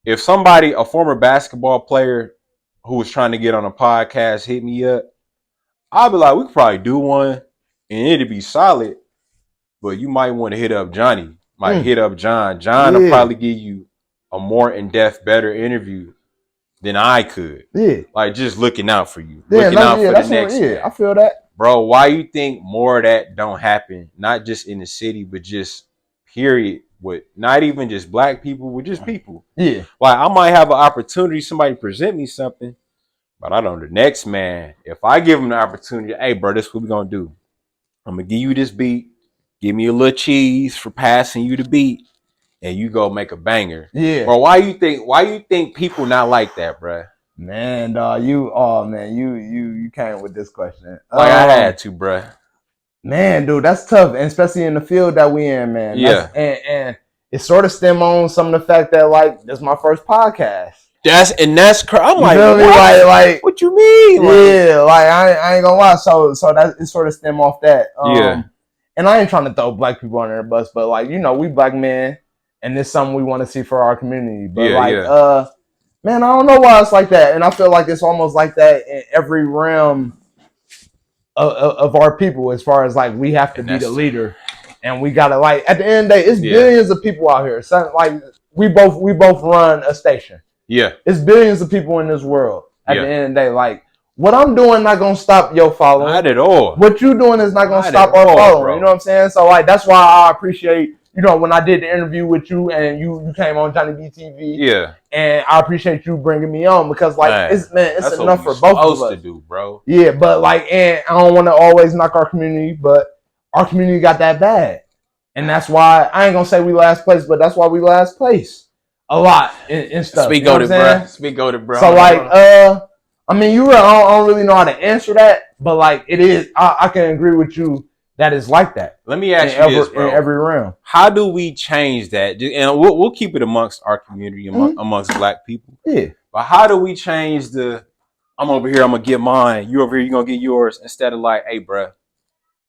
If somebody, a former basketball player who was trying to get on a podcast hit me up, I'll be like, we could probably do one and it'd be solid. But you might want to hit up Johnny. Might hit up John. John will probably give you a more in-depth, better interview than I could. Yeah. Like just looking out for you. Looking out for the next man. I feel that. Bro, why you think more of that don't happen? Not just in the city, but just period. With not even just black people, with just people. Yeah. Like I might have an opportunity, somebody present me something, but I don't know the next man. If I give him the opportunity, hey bro, this is what we gonna do. I'm gonna give you this beat, give me a little cheese for passing you the beat, and you go make a banger. Yeah. Bro, why you think people not like that, bro? Man, you came with this question. Like I had to, bro. Man, dude, that's tough, and especially in the field that we in, man. Yeah. And it sort of stem on some of the fact that like this is my first podcast. That's I'm you like, feel me? Like what you mean? Yeah, like I ain't gonna lie. So that it sort of stem off that. Yeah. And I ain't trying to throw black people under the bus, but like we black men, and it's something we want to see for our community. But man, I don't know why it's like that, and I feel like it's almost like that in every realm of our people, as far as like we have to be the leader, and we gotta like at the end of the day, it's billions of people out here. So like we both run a station. Yeah, it's billions of people in this world. At the end of the day, like what I'm doing not gonna stop your following. Not at all. What you doing is not gonna stop our following. Bro. You know what I'm saying? So like that's why I appreciate. When I did the interview with you and you came on JonnyBee TV. Yeah. And I appreciate you bringing me on because like it's enough for both of us to do, bro. Yeah, but like, and I don't want to always knock our community, but our community got that bad, and that's why I ain't gonna say we last place, but that's why we last place a lot in stuff. Speak on it, bro. Speak on it, bro. So like, I mean, I don't really know how to answer that, but like, it is. I can agree with you. That is like that. Let me ask you this, bro. In every realm. How do we change that? And we'll keep it amongst our community, amongst black people. Yeah. But how do we change I'm over here, I'm going to get mine. You over here, you're going to get yours. Instead of like, hey, bro,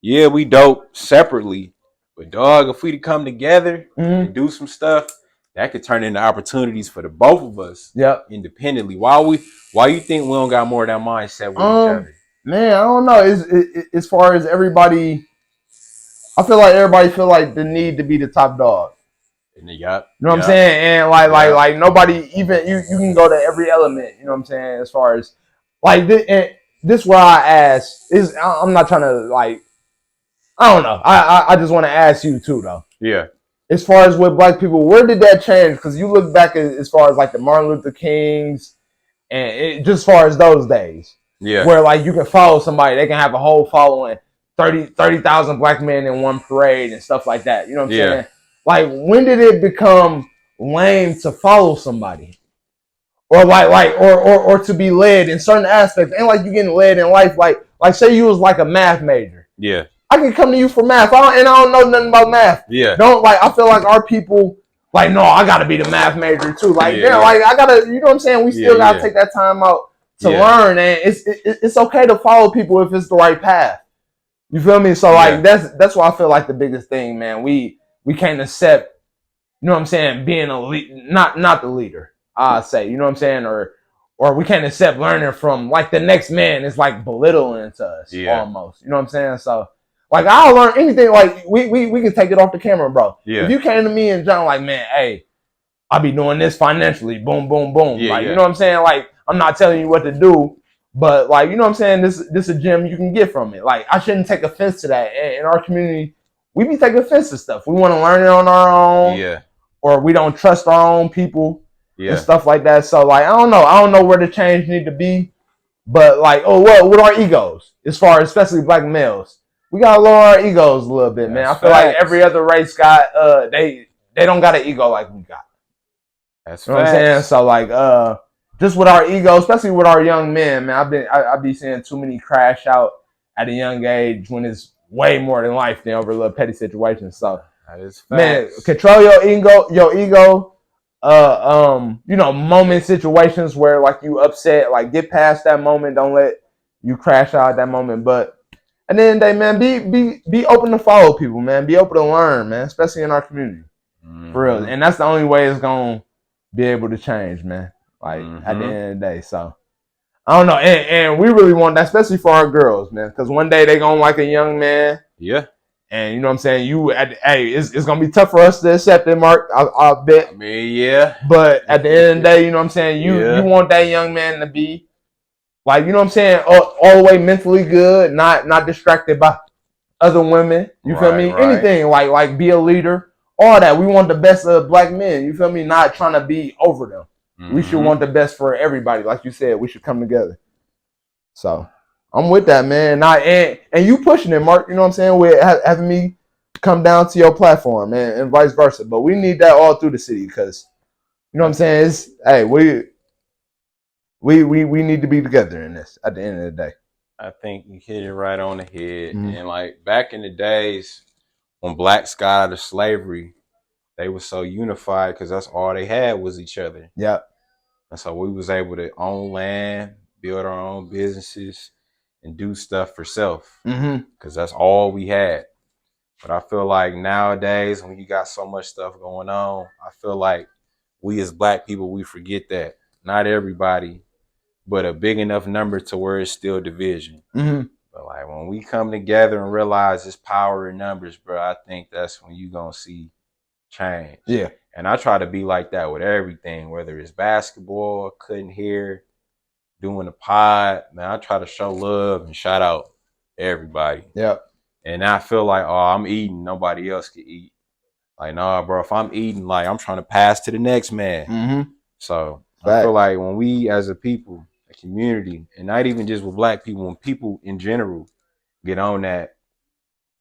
yeah, we dope separately. But dog, if we come together and do some stuff, that could turn into opportunities for the both of us. Yep. Independently. Why you think we don't got more of that mindset with each other? Man, I don't know. As far as everybody... I feel like everybody feel like the need to be the top dog. Yep. You know what I'm saying? And like nobody, even you can go to every element, you know what I'm saying? As far as like this where I ask is I'm not trying to like, I don't know. I just want to ask you too though. Yeah. As far as with black people, where did that change? Because you look back as far as like the Martin Luther Kings and just as far as those days. Yeah. Where like you can follow somebody, they can have a whole following. 30,000 black men in one parade and stuff like that. You know what I'm saying? Like, when did it become lame to follow somebody? Or or to be led in certain aspects? Ain't like you getting led in life. Like say you was like a math major. Yeah. I can come to you for math. I don't know nothing about math. Yeah. I feel like our people like, no, I gotta be the math major too. Like, like I gotta, you know what I'm saying? We still gotta take that time out to learn, and it's okay to follow people if it's the right path. You feel me? So like that's why I feel like the biggest thing, man. We can't accept, you know what I'm saying, being a not the leader. I say, you know what I'm saying, or we can't accept learning from like the next man is like belittling to us almost. You know what I'm saying? So like I'll learn anything. Like we can take it off the camera, bro. If you came to me and John like, man, hey, I'll be doing this financially, boom, boom, boom. Like, you know what I'm saying? Like, I'm not telling you what to do, but like, you know what I'm saying? This is a gem you can get from it. Like, I shouldn't take offense to that. In our community, we be taking offense to stuff. We want to learn it on our own, or we don't trust our own people and stuff like that. So like, I don't know where the change need to be, but like, what with our egos, as far as especially black males, we gotta lower our egos a little bit, man. I feel like every other race got they don't got an ego like we got. That's you know what I'm saying? So like just with our ego, especially with our young men, man, I be seeing too many crash out at a young age when it's way more than life than over little petty situations. So that is facts. Man, control your ego, you know, moment situations where like you upset, like get past that moment, don't let you crash out at that moment. But at the end of the day, man, be open to follow people, man. Be open to learn, man, especially in our community. For real. And that's the only way it's gonna be able to change, man. Like at the end of the day. So I don't know. And we really want that, especially for our girls, man. Because one day they gonna like a young man. Yeah. And you know what I'm saying? It's gonna be tough for us to accept it, Mark. I'll bet. I mean, yeah. But at the end of the day, you know what I'm saying? You want that young man to be like, you know what I'm saying, all the way mentally good, not distracted by other women. You feel me? Right. Anything like be a leader. All that. We want the best of black men. You feel me? Not trying to be over them. We should want the best for everybody. Like you said, we should come together. So I'm with that, man. And you pushing it, Mark. You know what I'm saying? With having me come down to your platform, man, and vice versa. But we need that all through the city because, you know what I'm saying? It's we need to be together in this at the end of the day. I think you hit it right on the head. And like back in the days when blacks got out of slavery, they were so unified because that's all they had was each other. Yeah. And so we was able to own land, build our own businesses, and do stuff for self. Because that's all we had. But I feel like nowadays, when you got so much stuff going on, I feel like we as black people, we forget that. Not everybody, but a big enough number to where it's still division. But like when we come together and realize this power in numbers, bro, I think that's when you gonna see change. Yeah. And I try to be like that with everything, whether it's basketball, cutting hair, doing the pod. Man, I try to show love and shout out everybody. Yeah. And I feel like, oh, I'm eating, nobody else can eat. Like, nah, bro, if I'm eating, like I'm trying to pass to the next man. So I feel like when we as a people, a community, and not even just with black people, when people in general get on that,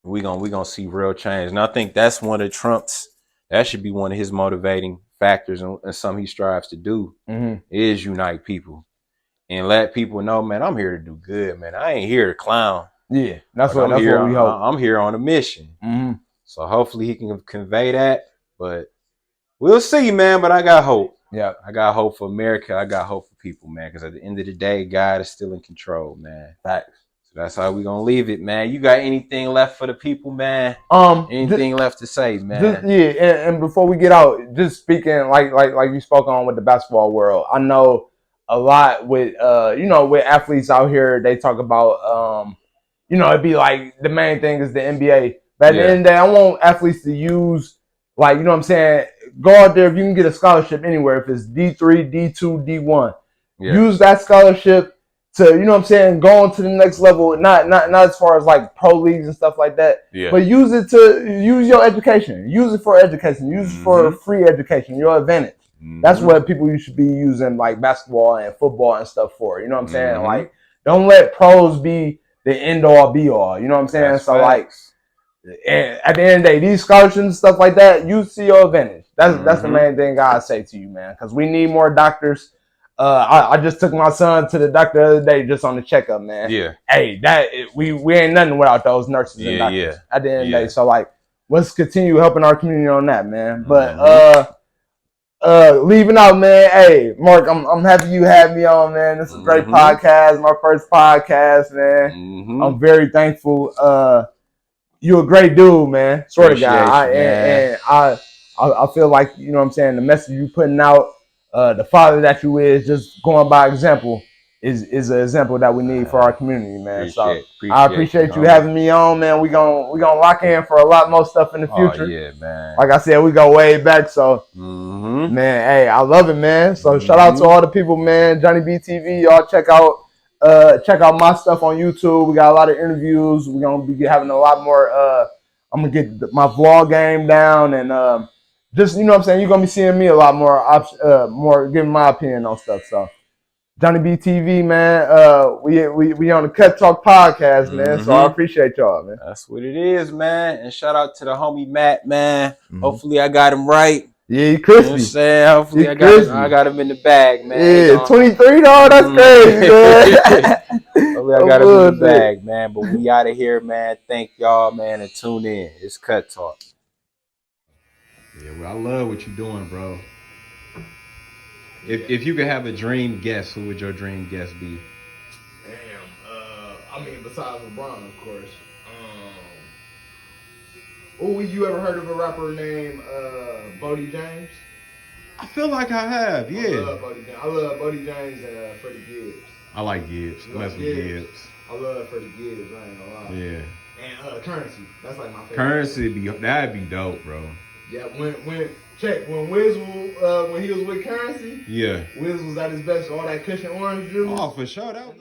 we gonna see real change. And I think that's one of Trump's, that should be one of his motivating factors and something he strives to do is unite people and let people know, man, I'm here to do good, man. I ain't here to clown. Yeah, that's what we hope. I'm here on a mission. So hopefully he can convey that, but we'll see, man. But I got hope. Yeah, I got hope for America. I got hope for people, man. Because at the end of the day, God is still in control, man. Facts. So that's how we gonna leave it, man. You got anything left for the people, man? Anything left to say, man? And before we get out, just speaking like you spoke on with the basketball world, I know a lot with you know, with athletes out here, they talk about you know, it'd be like the main thing is the NBA. But at the end of the day, I want athletes to use, like, you know what I'm saying, go out there if you can get a scholarship anywhere, if it's D3, D2, D1. Use that scholarship to, you know what I'm saying, go on to the next level, not as far as like pro leagues and stuff like that. But use it to use your education. Use it for education. Use it for free education, your advantage. That's what people you should be using like basketball and football and stuff for. You know what I'm saying? Like, don't let pros be the end all be all. You know what I'm saying? That's so facts. Like, and at the end of the day, these scholarships and stuff like that, use to your advantage. That's the main thing I say to you, man. Because we need more doctors. I just took my son to the doctor the other day just on the checkup, man. Yeah. Hey, we ain't nothing without those nurses and doctors at the end of the day. So like, let's continue helping our community on that, man. But Leaving out, man. Hey, Mark, I'm happy you had me on, man. This is a great podcast, my first podcast, man. I'm very thankful. You're a great dude, man. Swear to God. I feel like, you know what I'm saying, the message you putting out, the father that you is, just going by example is an example that we need for our community, man. I appreciate you having me on, man. We gonna lock in for a lot more stuff in the future. Oh, yeah, man. Like I said, we go way back, so man, hey, I love it, man. So shout out to all the people, man. JonnyBee TV, y'all check out my stuff on YouTube. We got a lot of interviews. We're gonna be having a lot more. I'm gonna get my vlog game down, and just, you know what I'm saying, you're gonna be seeing me a lot more, more giving my opinion on stuff. So JonnyBee TV, man. We on the Cut Talk podcast, man. So I appreciate y'all, man. That's what it is, man. And shout out to the homie Matt, man. Hopefully I got him right. Yeah, he crispy. You know what I'm saying? Hopefully I got him in the bag, man. Yeah, 23, dog. That's crazy, man. Hopefully I got him in the bag, man. But we out of here, man. Thank y'all, man, and tune in. It's Cut Talk. Yeah, well, I love what you're doing, bro. If you could have a dream guest, who would your dream guest be? Damn. I mean, besides LeBron, of course. You ever heard of a rapper named Bodie James? I feel like I have, yeah. I love Bodie James and Freddie Gibbs. I like Gibbs. I love Gibbs. I love Freddie Gibbs, I ain't gonna lie. Yeah. And Currency. That's like my favorite. That'd be dope, bro. Yeah, when Wiz when he was with Currency, yeah, Wiz was at his best, all that cushion orange juice. Oh, for sure. That was